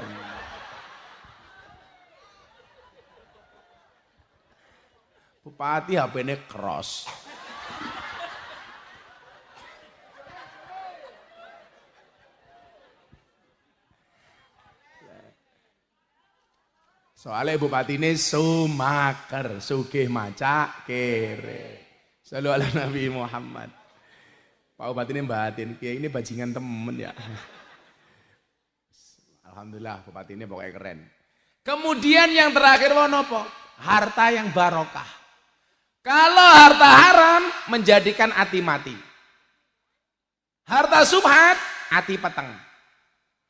Bupati HP ini cross. Soalnya bupati ini sumaker, sugih maca kere. Selalu ala Nabi Muhammad. Pak bupati ini batin, kiai ini bajingan temen ya. Alhamdulillah bupati ini pokoknya keren. Kemudian yang terakhir wonopo, harta yang barokah. Kalau harta haram menjadikan hati mati. Harta subhat, hati peteng.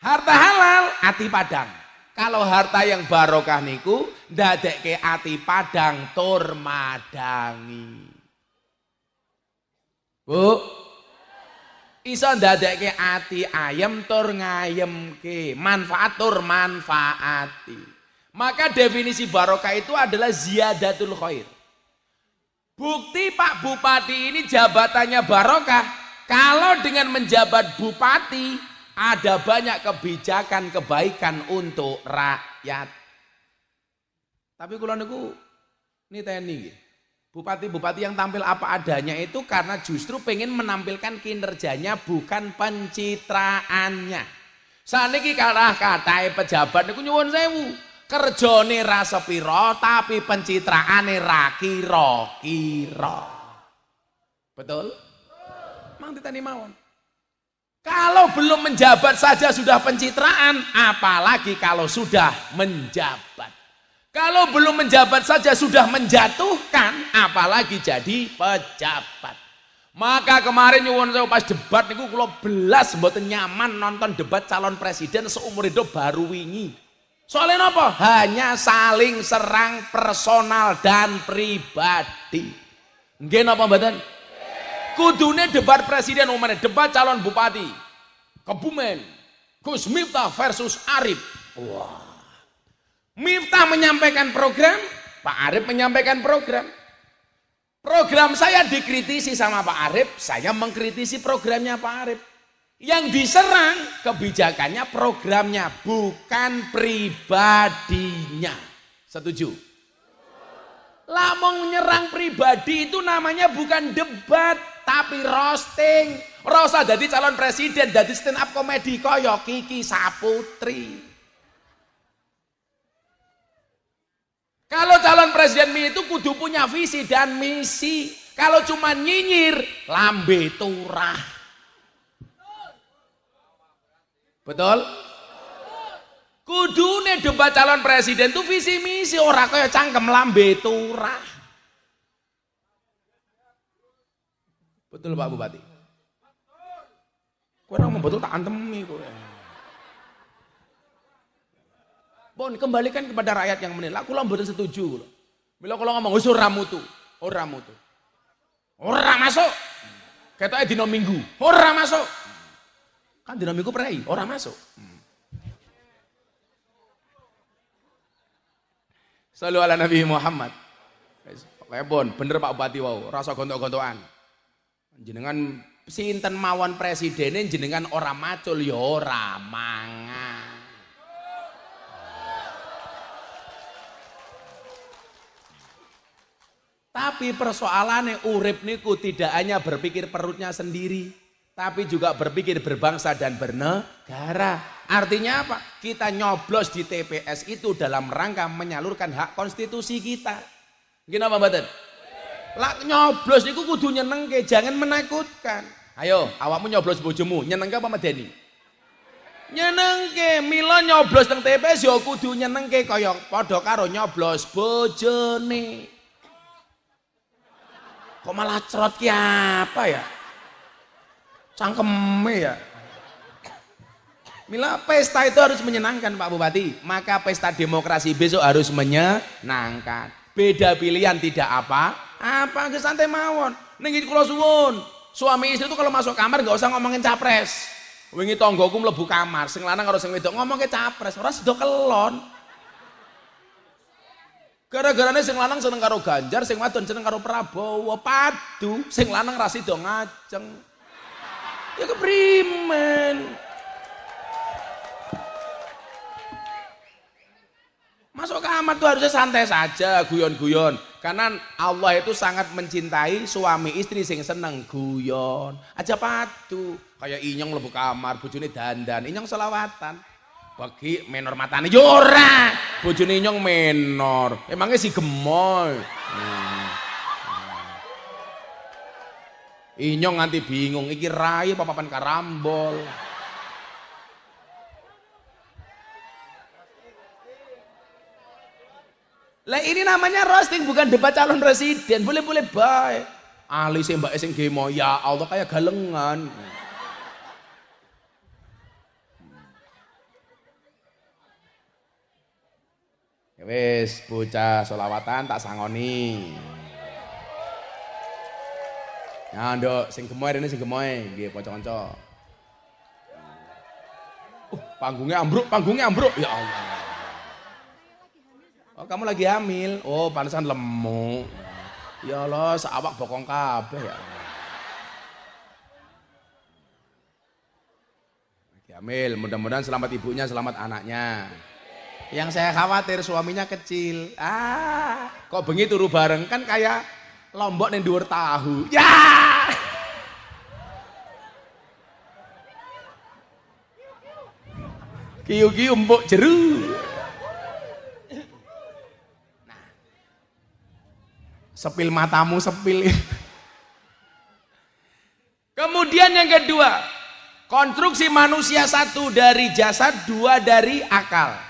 Harta halal, hati padang. Kalau harta yang barokah niku ndadekke ati padang tur madangi. Bu, iso ndadekke ati ayem tur ngayemke, manfaat tur manfaati. Maka definisi barokah itu adalah ziyadatul khair. Bukti Pak Bupati ini jabatannya barokah. Kalau dengan menjabat bupati ada banyak kebijakan kebaikan untuk rakyat. Tapi kula niku niteni bupati-bupati yang tampil apa adanya itu karena justru pengen menampilkan kinerjanya bukan pencitraannya. Saniki kalah katahe pejabat niku nyuwun sewu, kerjane ra sepira tapi pencitraane ra kira-kira. Betul? Mang ditani mawon. Kalau belum menjabat saja sudah pencitraan, apalagi kalau sudah menjabat. Kalau belum menjabat saja sudah menjatuhkan, apalagi jadi pejabat. Maka kemarin nyuwun saya pas debat niku kula belas mboten nyaman nonton debat calon presiden seumur hidup baru wingi. Soalnya apa? Hanya saling serang personal dan pribadi. Nggih napa mboten? Kudune debat presiden umumnya, debat calon bupati Kebumen, Gus Miftah versus Arif. Wah, Miftah menyampaikan program, Pak Arif menyampaikan program. Program saya dikritisi sama Pak Arif, saya mengkritisi programnya Pak Arif. Yang diserang kebijakannya, programnya, bukan pribadinya. Setuju? Lamong nyerang pribadi itu namanya bukan debat, tapi roasting. Rasa jadi calon presiden, jadi stand up komedi koyo Kiki Saputri. Kalau calon presiden itu kudu punya visi dan misi. Kalau cuma nyinyir, lambe turah. Betul? Kudune debat calon presiden itu visi misi, ora kaya cangkem lambe turah. Betul Pak Bupati? Kowe ora betul tak antemi kowe. Bon, kembalikan kepada rakyat yang menilai. Kula mboten setuju. Bila kula ngomong ora mutu, ora mutu. Ora masuk. Ketoke dina Minggu, ora masuk. Kan dina Minggu prei, ora masuk. Shallu ala Nabi Muhammad. Pokoknya bon, bener Pak Bupati wau, rasa gontok-gontokan. Jenengan sinten mawon presiden jenengan ora macul ya ora mangan. Tapi persoalannya urip niku tidak hanya berpikir perutnya sendiri, tapi juga berpikir berbangsa dan bernegara. Artinya apa? Kita nyoblos di TPS itu dalam rangka menyalurkan hak konstitusi kita. Gimana mboten? Lah nyoblos niku kudu nyenengke, jangan menakutkan. Ayo, awakmu nyoblos bojomu, nyenengke apa medeni? Nyenengke. Mila nyoblos teng TPS ya kudu nyenengke kaya padha karo nyoblos bojone. Kok malah cerot ki apa ya? Cangkeme ya. Mila pesta itu harus menyenangkan Pak Bupati. Maka pesta demokrasi besok harus menyenangkan. Beda pilihan tidak apa ke santai mawon. Ning iki kula suwun, suami istri itu kalau masuk kamar nggak usah ngomongin capres. Wingi tanggoku mlebu kamar, sing lanang karo sing wedok ngomongke capres, ora sida kelon. Gara-garane sing lanang seneng karo Ganjar, sing wadon seneng karo Prabowo, padu, sing lanang ra sida ngajeng. Ya keprimen. Masuk kamar tuh harusnya santai saja, guyon-guyon. Karena Allah itu sangat mencintai suami istri sing seneng guyon. Aja padu. Kayak Inyong mlebu kamar, bojone dandan, Inyong selawatan. Bagi menor matane yo ora. Bojone Inyong menor. Emangnya si gemoy. Inyong nganti bingung iki rai apa papan karambol. Lah ini namanya roasting bukan debat calon presiden. Boleh-boleh baik. Ali sing mbak sing gemo, ya Allah kayak galengan. Wes bocah solawatan tak sangoni. Nah, nduk sing gemoy rene sing gemoy nggih kanca-kanca. Panggungnya ambruk. Ya Allah. Oh, kamu lagi hamil. Oh, pantesan lemu. Ya Allah, seawak bokong kabeh ya. Lagi hamil, mudah-mudahan selamat ibunya, selamat anaknya. Yang saya khawatir suaminya kecil. Kok bengi turu bareng kan kayak lombok ning dhuwur tahu. Ya! Kiyu-kiyu empuk jeru. Nah. Sepil matamu sepil. Kemudian yang kedua, konstruksi manusia satu dari jasad, dua dari akal.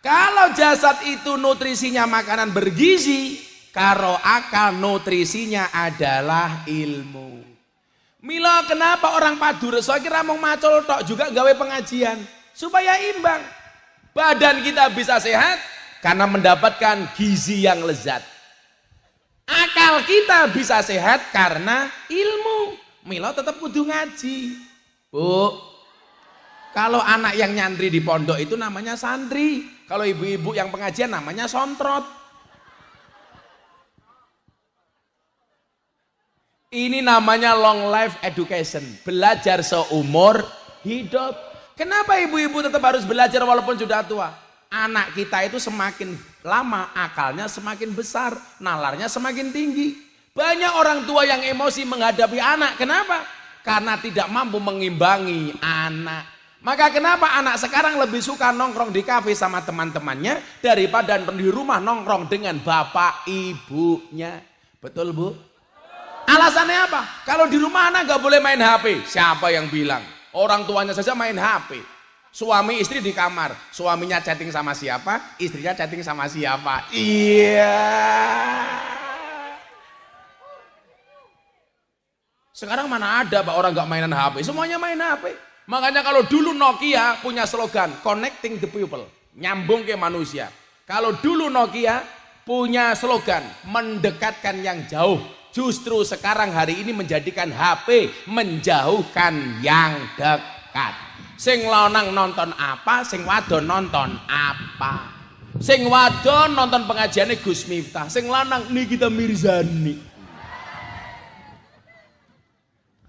Kalau jasad itu nutrisinya makanan bergizi, karo akal nutrisinya adalah ilmu. Mila kenapa orang Padureso kira mung macul tok juga gawe pengajian supaya imbang. Badan kita bisa sehat karena mendapatkan gizi yang lezat. Akal kita bisa sehat karena ilmu. Mila tetap kudu ngaji. Bu, kalau anak yang nyantri di pondok itu namanya santri. Kalau ibu-ibu yang pengajian namanya sontrot. Ini namanya long life education. Belajar seumur hidup. Kenapa ibu-ibu tetap harus belajar walaupun sudah tua? Anak kita itu semakin lama akalnya semakin besar. Nalarnya semakin tinggi. Banyak orang tua yang emosi menghadapi anak. Kenapa? Karena tidak mampu mengimbangi anak. Maka kenapa anak sekarang lebih suka nongkrong di kafe sama teman-temannya daripada di rumah nongkrong dengan bapak ibunya. Betul Bu? Alasannya apa? Kalau di rumah anak gak boleh main HP. Siapa yang bilang? Orang tuanya saja main HP. Suami istri di kamar. Suaminya chatting sama siapa? Istrinya chatting sama siapa? Iya. Sekarang mana ada Pak orang gak mainan HP? Semuanya main HP. Makanya kalau dulu Nokia punya slogan connecting the people, nyambung ke manusia. Kalau dulu Nokia punya slogan mendekatkan yang jauh. Justru sekarang hari ini menjadikan HP menjauhkan yang dekat. Sing lanang nonton apa, sing wadon nonton apa. Sing wadon nonton pengajiannya Gus Miftah, sing lanang Nikita Mirzani.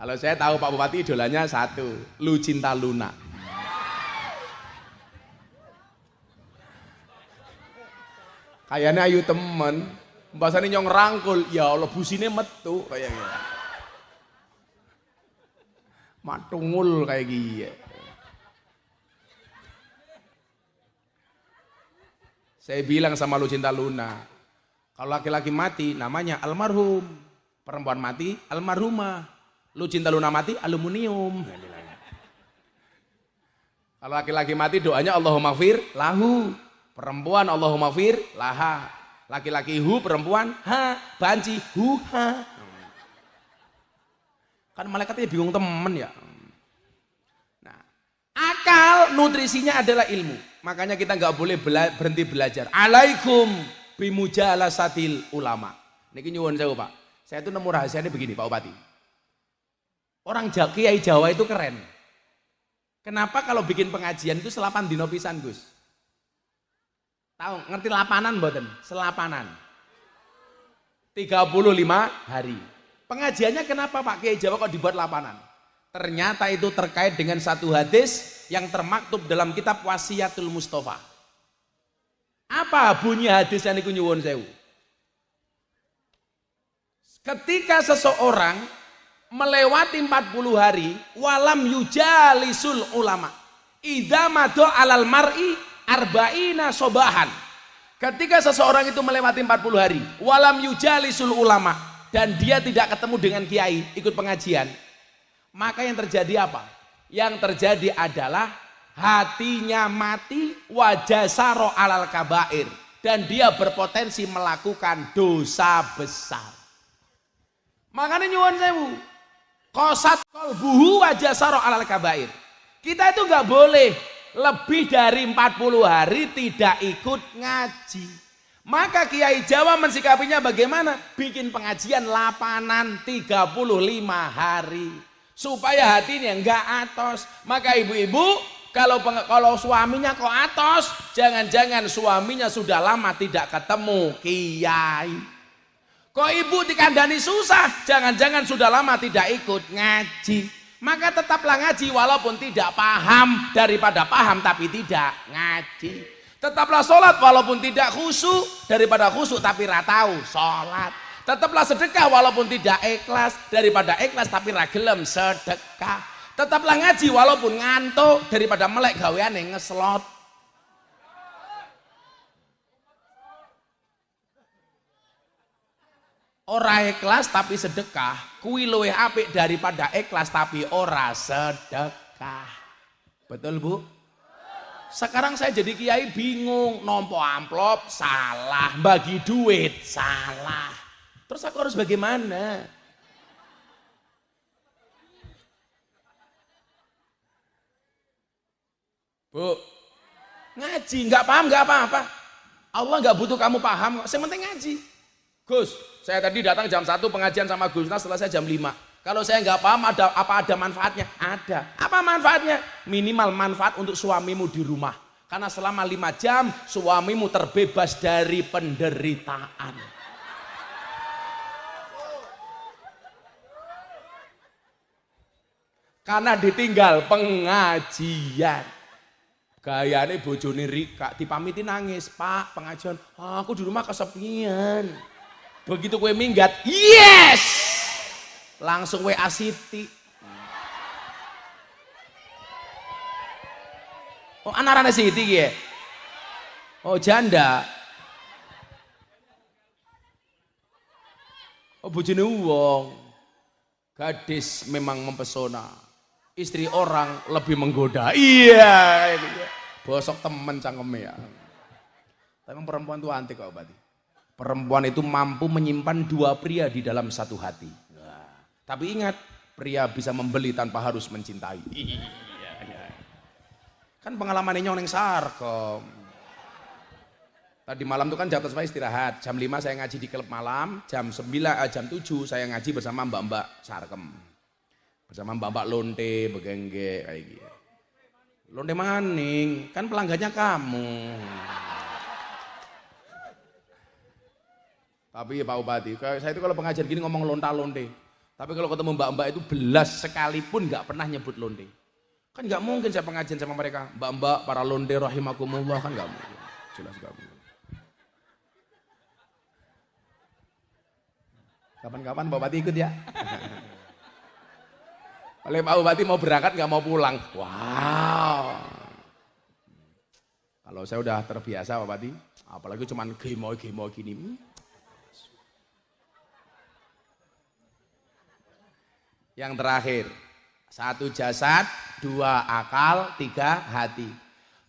Kalau saya tahu Pak Bupati idolanya satu, Lucinta Luna. Kayaknya ayu temen. Bahasane nyong rangkul, ya Allah busine metu kayaknya. Matungul kayak gini. Saya bilang sama Lucinta Luna, kalau laki-laki mati namanya almarhum, perempuan mati almarhumah, Lucinta Luna mati aluminium. Kalau laki-laki mati doanya Allahumma fir lahu, perempuan Allahumma fir laha, laki-laki hu, perempuan ha, banci hu ha. Kan malaikatnya bingung temen ya. Nah, akal nutrisinya adalah ilmu. Makanya kita nggak boleh berhenti belajar. Alaikum bimujalasatil ulama. Niki nyuwun sewu Pak. Saya itu nemu rahasianya begini Pak Bupati. Orang Kiai Jawa itu keren. Kenapa kalau bikin pengajian itu selapan dino pisan Gus? Tahu ngerti lapanan mboten? Selapanan. 35 hari. Pengajiannya kenapa Pak Kiai Jawa kok dibuat lapanan? Ternyata itu terkait dengan satu hadis yang termaktub dalam kitab Wasiyatul Mustafa. Apa bunyi hadisnya niku nyuwun sewu? Ketika seseorang melewati 40 hari walam yujalisul ulama idza mado alal mar'i arba'ina sobahan. Ketika seseorang itu melewati 40 hari walam yujalisul ulama dan dia tidak ketemu dengan kiai ikut pengajian, maka yang terjadi apa? Yang terjadi adalah hatinya mati, wajah saro alal kabair, dan dia berpotensi melakukan dosa besar. Makanya nyuwun sewu, qasat qalbuhu wajah saro alal kabair. Kita itu nggak boleh lebih dari 40 hari tidak ikut ngaji. Maka Kiai Jawa mensikapinya bagaimana? Bikin pengajian lapanan 35 hari. Supaya hatinya enggak atos. Maka ibu-ibu kalau suaminya kok atos, jangan-jangan suaminya sudah lama tidak ketemu kiai. Kok ibu dikandani susah, jangan-jangan sudah lama tidak ikut ngaji. Maka tetaplah ngaji walaupun tidak paham, daripada paham tapi tidak ngaji. Tetaplah sholat walaupun tidak khusyuk, daripada khusyuk tapi ratau sholat. Tetaplah sedekah walaupun tidak ikhlas, daripada ikhlas tapi ragelem sedekah. Tetaplah ngaji walaupun ngantuk, daripada melek gaweane ngeslot. Ora ikhlas tapi sedekah kuwi luwih apik daripada ikhlas tapi ora sedekah. Betul Bu? Sekarang saya jadi kiai bingung, nompo amplop salah, bagi duit salah. Terus aku harus bagaimana? Bu, ngaji, nggak paham nggak apa-apa. Allah nggak butuh kamu paham, yang penting ngaji. Gus, saya tadi datang jam 1 pengajian sama Gus Nas, selesai jam 5. Kalau saya nggak paham ada manfaatnya? Ada. Apa manfaatnya? Minimal manfaat untuk suamimu di rumah. Karena selama 5 jam suamimu terbebas dari penderitaan. Karena ditinggal pengajian. Gayane bojone Rika dipamiti nangis, "Pak, pengajian, aku di rumah kesepian." Begitu kue minggat, yes! Langsung WA Siti. Oh, anarane Siti ki ya? Oh, janda. Oh, bojone wong. Gadis memang mempesona. Istri orang lebih menggoda. Iya, ini ya. Bosok temen cangkeme ya. Tapi perempuan itu antik kok berarti. Perempuan itu mampu menyimpan 2 pria di dalam satu hati. Nah, tapi ingat, pria bisa membeli tanpa harus mencintai. Iya, iya. Kan pengalaman ini yang sarkom. Tadi malam itu kan jatuh saya istirahat. Jam 5 saya ngaji di klub malam. Jam 7 saya ngaji bersama mbak-mbak sarkem. Bersama mbak-mbak lonte, begengge, kayak gitu. Lonte maning, kan pelanggannya kamu. Tapi ya Pak Bupati, saya itu kalau pengajian gini ngomong lonta-lonte. Tapi kalau ketemu mbak-mbak itu belas sekalipun nggak pernah nyebut lonte. Kan nggak mungkin saya pengajian sama mereka. Mbak-mbak, para lonte rahimakumullah, kan nggak mungkin. Jelas nggak mungkin. Kapan-kapan Pak Bupati ikut ya. Oleh Pak Bupati mau berangkat nggak mau pulang. Wow. Kalau saya udah terbiasa Pak Bupati, apalagi cuman gemo gini. Yang terakhir, 1 jasad, 2 akal, 3 hati.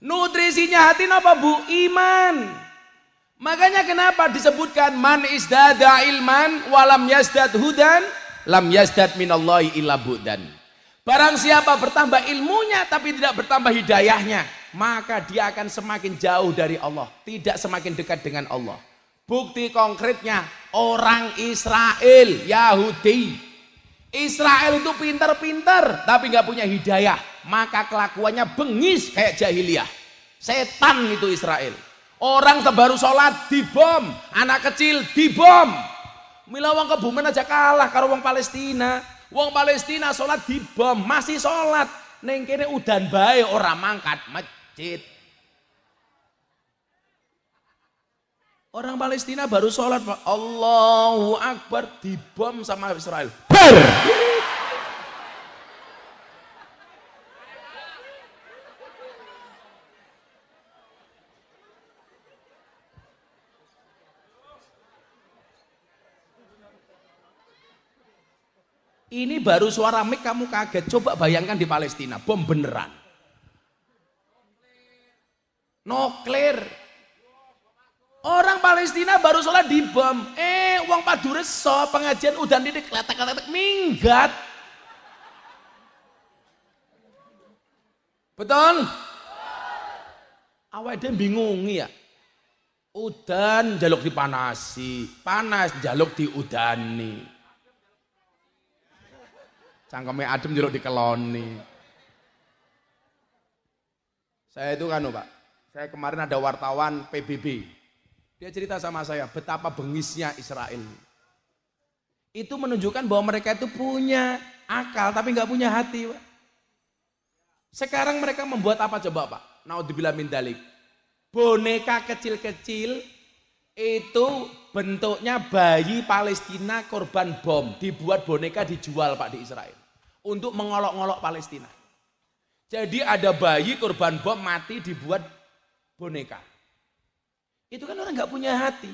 Nutrisinya hati apa Bu? Iman. Makanya kenapa disebutkan man isdada ilman walam yazdad hudan lam yazdad minallahi illa budan. Barang siapa bertambah ilmunya tapi tidak bertambah hidayahnya, maka dia akan semakin jauh dari Allah, tidak semakin dekat dengan Allah. Bukti konkretnya orang Israel, Yahudi. Israel itu pintar-pintar tapi nggak punya hidayah, maka kelakuannya bengis kayak jahiliyah. Setan itu Israel. Orang baru sholat dibom, anak kecil dibom. Mila wong Kebumen aja kalah karo wong Palestina. Wong Palestina sholat dibom, masih sholat. Neng kene udan bae ora mangkat masjid. Orang Palestina baru sholat, Allahu Akbar, dibom sama Israel. Ber! Ini baru suara mik kamu kaget. Coba bayangkan di Palestina, bom beneran. Nuklir. Orang Palestina baru sholat dibom. Wong padure so pengajian udah didik letek-letek minggat. Betul? Awake dhewe bingung ya. Udan jaluk dipanasi, panas jaluk diudani. Cangkeme adem jaluk dikeloni. Saya itu kan Pak, saya kemarin ada wartawan PBB. Dia cerita sama saya betapa bengisnya Israel. Itu menunjukkan bahwa mereka itu punya akal tapi nggak punya hati, Pak. Sekarang mereka membuat apa coba Pak? Naudzubillah min dzalik. Boneka kecil-kecil itu bentuknya bayi Palestina korban bom. Dibuat boneka dijual Pak di Israel. Untuk mengolok-ngolok Palestina. Jadi ada bayi korban bom mati dibuat boneka. Itu kan orang nggak punya hati.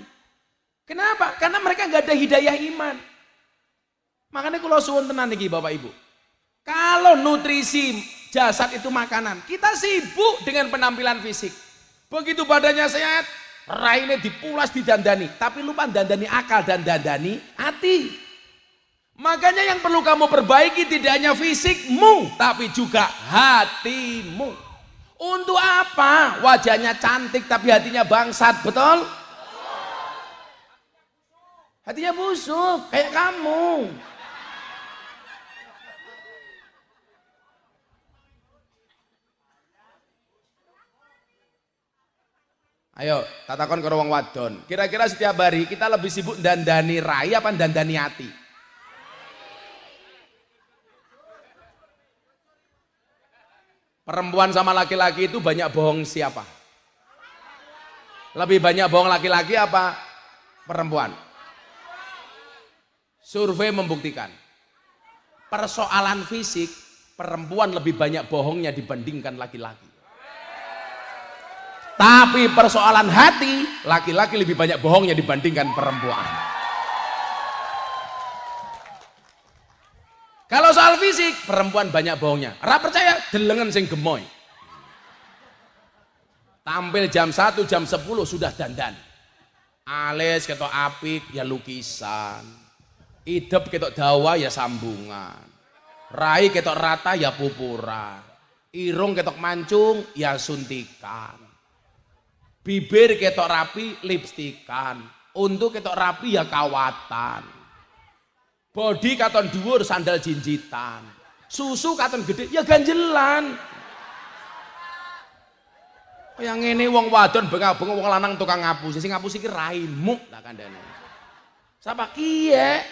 Kenapa? Karena mereka nggak ada hidayah iman. Makanya kalau suwun tenan niki Bapak Ibu. Kalau nutrisi jasad itu makanan, kita sibuk dengan penampilan fisik. Begitu badannya sehat, raine dipulas didandani, tapi lupa dandani akal dan dandani hati. Makanya yang perlu kamu perbaiki tidak hanya fisikmu, tapi juga hatimu. Untuk apa? Wajahnya cantik tapi hatinya bangsat, betul? Hatinya busuk, kayak kamu. Ayo, tatakon ke wong wadon. Kira-kira setiap hari kita lebih sibuk dandani rai apa dandani hati? Perempuan sama laki-laki itu banyak bohong siapa? Lebih banyak bohong laki-laki apa perempuan? Survei membuktikan persoalan fisik perempuan lebih banyak bohongnya dibandingkan laki-laki. Tapi persoalan hati laki-laki lebih banyak bohongnya dibandingkan perempuan. Kalau soal fisik, perempuan banyak bohongnya. Ora percaya, delengen sing gemoy. Tampil jam 1, jam 10 sudah dandan. Alis ketok apik ya lukisan. Idep ketok dawa ya sambungan. Rai ketok rata ya pupuran. Irung ketok mancung ya suntikan. Bibir ketok rapi lipstikan. Untu ketok rapi ya kawatan. Bodi katon dhuwur sandal jinjitan. Susu katon gede ya ganjelan. Yang ngene wong wadon bengak-bengok wong lanang tukang ngapusi. Sing ngapusi iki raimu tak kandhane. Sapa kiye?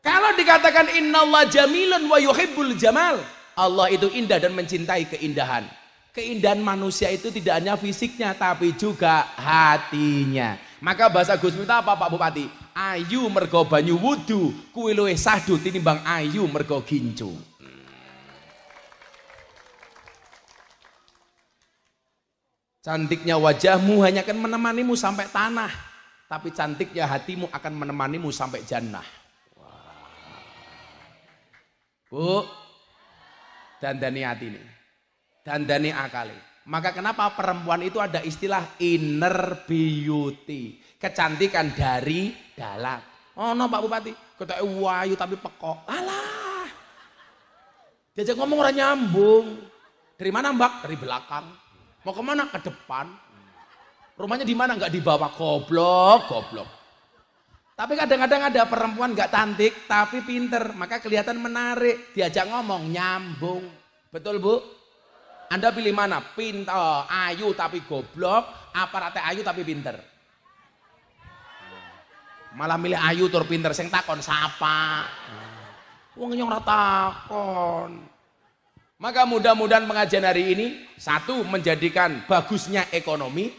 Kalau dikatakan innallaha jamilun wa yuhibbul jamal, Allah itu indah dan mencintai keindahan. Keindahan manusia itu tidak hanya fisiknya tapi juga hatinya. Maka bahasa Gus Miftah apa Pak Bupati? Ayu mergo banyu wudu kuwi luwih sahdu tinimbang ayu mergo gincu. Cantiknya wajahmu hanya akan menemanimu sampai tanah, tapi cantiknya hatimu akan menemanimu sampai jannah. Bu, dandani hati ini, dandani akali. Maka kenapa perempuan itu ada istilah inner beauty, kecantikan dari dalam. Oh no Pak Bupati, kata wayu tapi pekok. Alah, diajak ngomong orang nyambung. Dari mana Mbak? Dari belakang. Mau kemana? Ke depan. Rumahnya di mana? Enggak di bawah. Goblok, goblok. Tapi kadang-kadang ada perempuan enggak cantik tapi pinter, maka kelihatan menarik. Diajak ngomong nyambung. Betul Bu? Anda pilih mana? Pinter, ayu tapi goblok, apa rate ayu tapi pinter? Malah milih ayu tur pinter, sing takon sapa? Wong nyong ora takon. Maka mudah-mudahan pengajian hari ini, satu, menjadikan bagusnya ekonomi,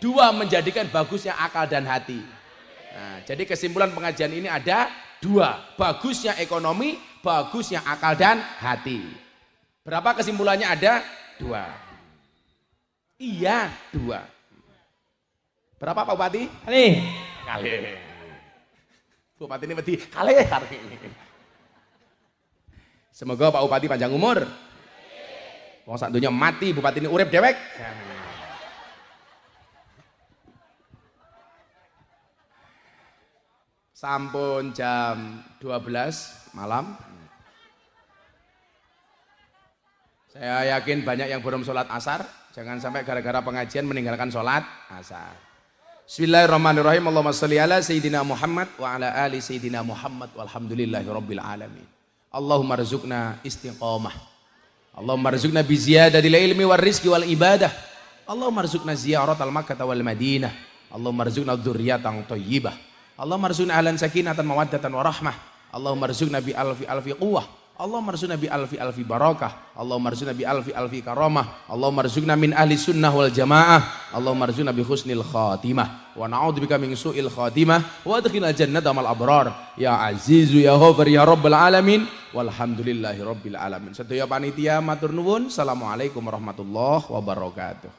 dua, menjadikan bagusnya akal dan hati. Nah, jadi kesimpulan pengajian ini ada dua, bagusnya ekonomi, bagusnya akal dan hati. Berapa kesimpulannya ada? Dua. Iya, dua. Berapa Pak Bupati? Kali. Kali. Bupati ini mesti kali ini. Semoga Pak Bupati panjang umur. Wong sak donya mati, Bupati ini urip dewek. Sampun jam 12 malam. Saya yakin banyak yang belum sholat asar. Jangan sampai gara-gara pengajian meninggalkan sholat asar. Bismillahirrahmanirrahim. Allahumma sholli ala Sayyidina Muhammad wa ala ali Sayyidina Muhammad walhamdulillahi rabbil alamin. Allahumma rizukna istiqamah. Allahumma rizukna biziyadatil ilmi wal rizki wal ibadah. Allahumma rizukna ziyaratal Makkah wal Madinah. Allahumma rizukna dzurriyyatan thayyibah. Allahumma rizukna ahlan sakinatan mawaddatan warahmah. Allahumma rizukna bi alfi alfi quwwah. Allahumma rizukna bi alfi alfi barakah. Allahumma rizukna bi alfi alfi karamah. Allahumma rizukna min ahli sunnah wal jamaah. Allahumma rizukna bi husnil khatimah. Wa na'udzubika min su'il khatimah. Wa adkhilna jannata mal abrar. Ya azizu ya ghafar ya rabbal alamin. Walhamdulillahi rabbil alamin. Sedaya panitia matur nuwun. Assalamualaikum warahmatullahi wabarakatuh.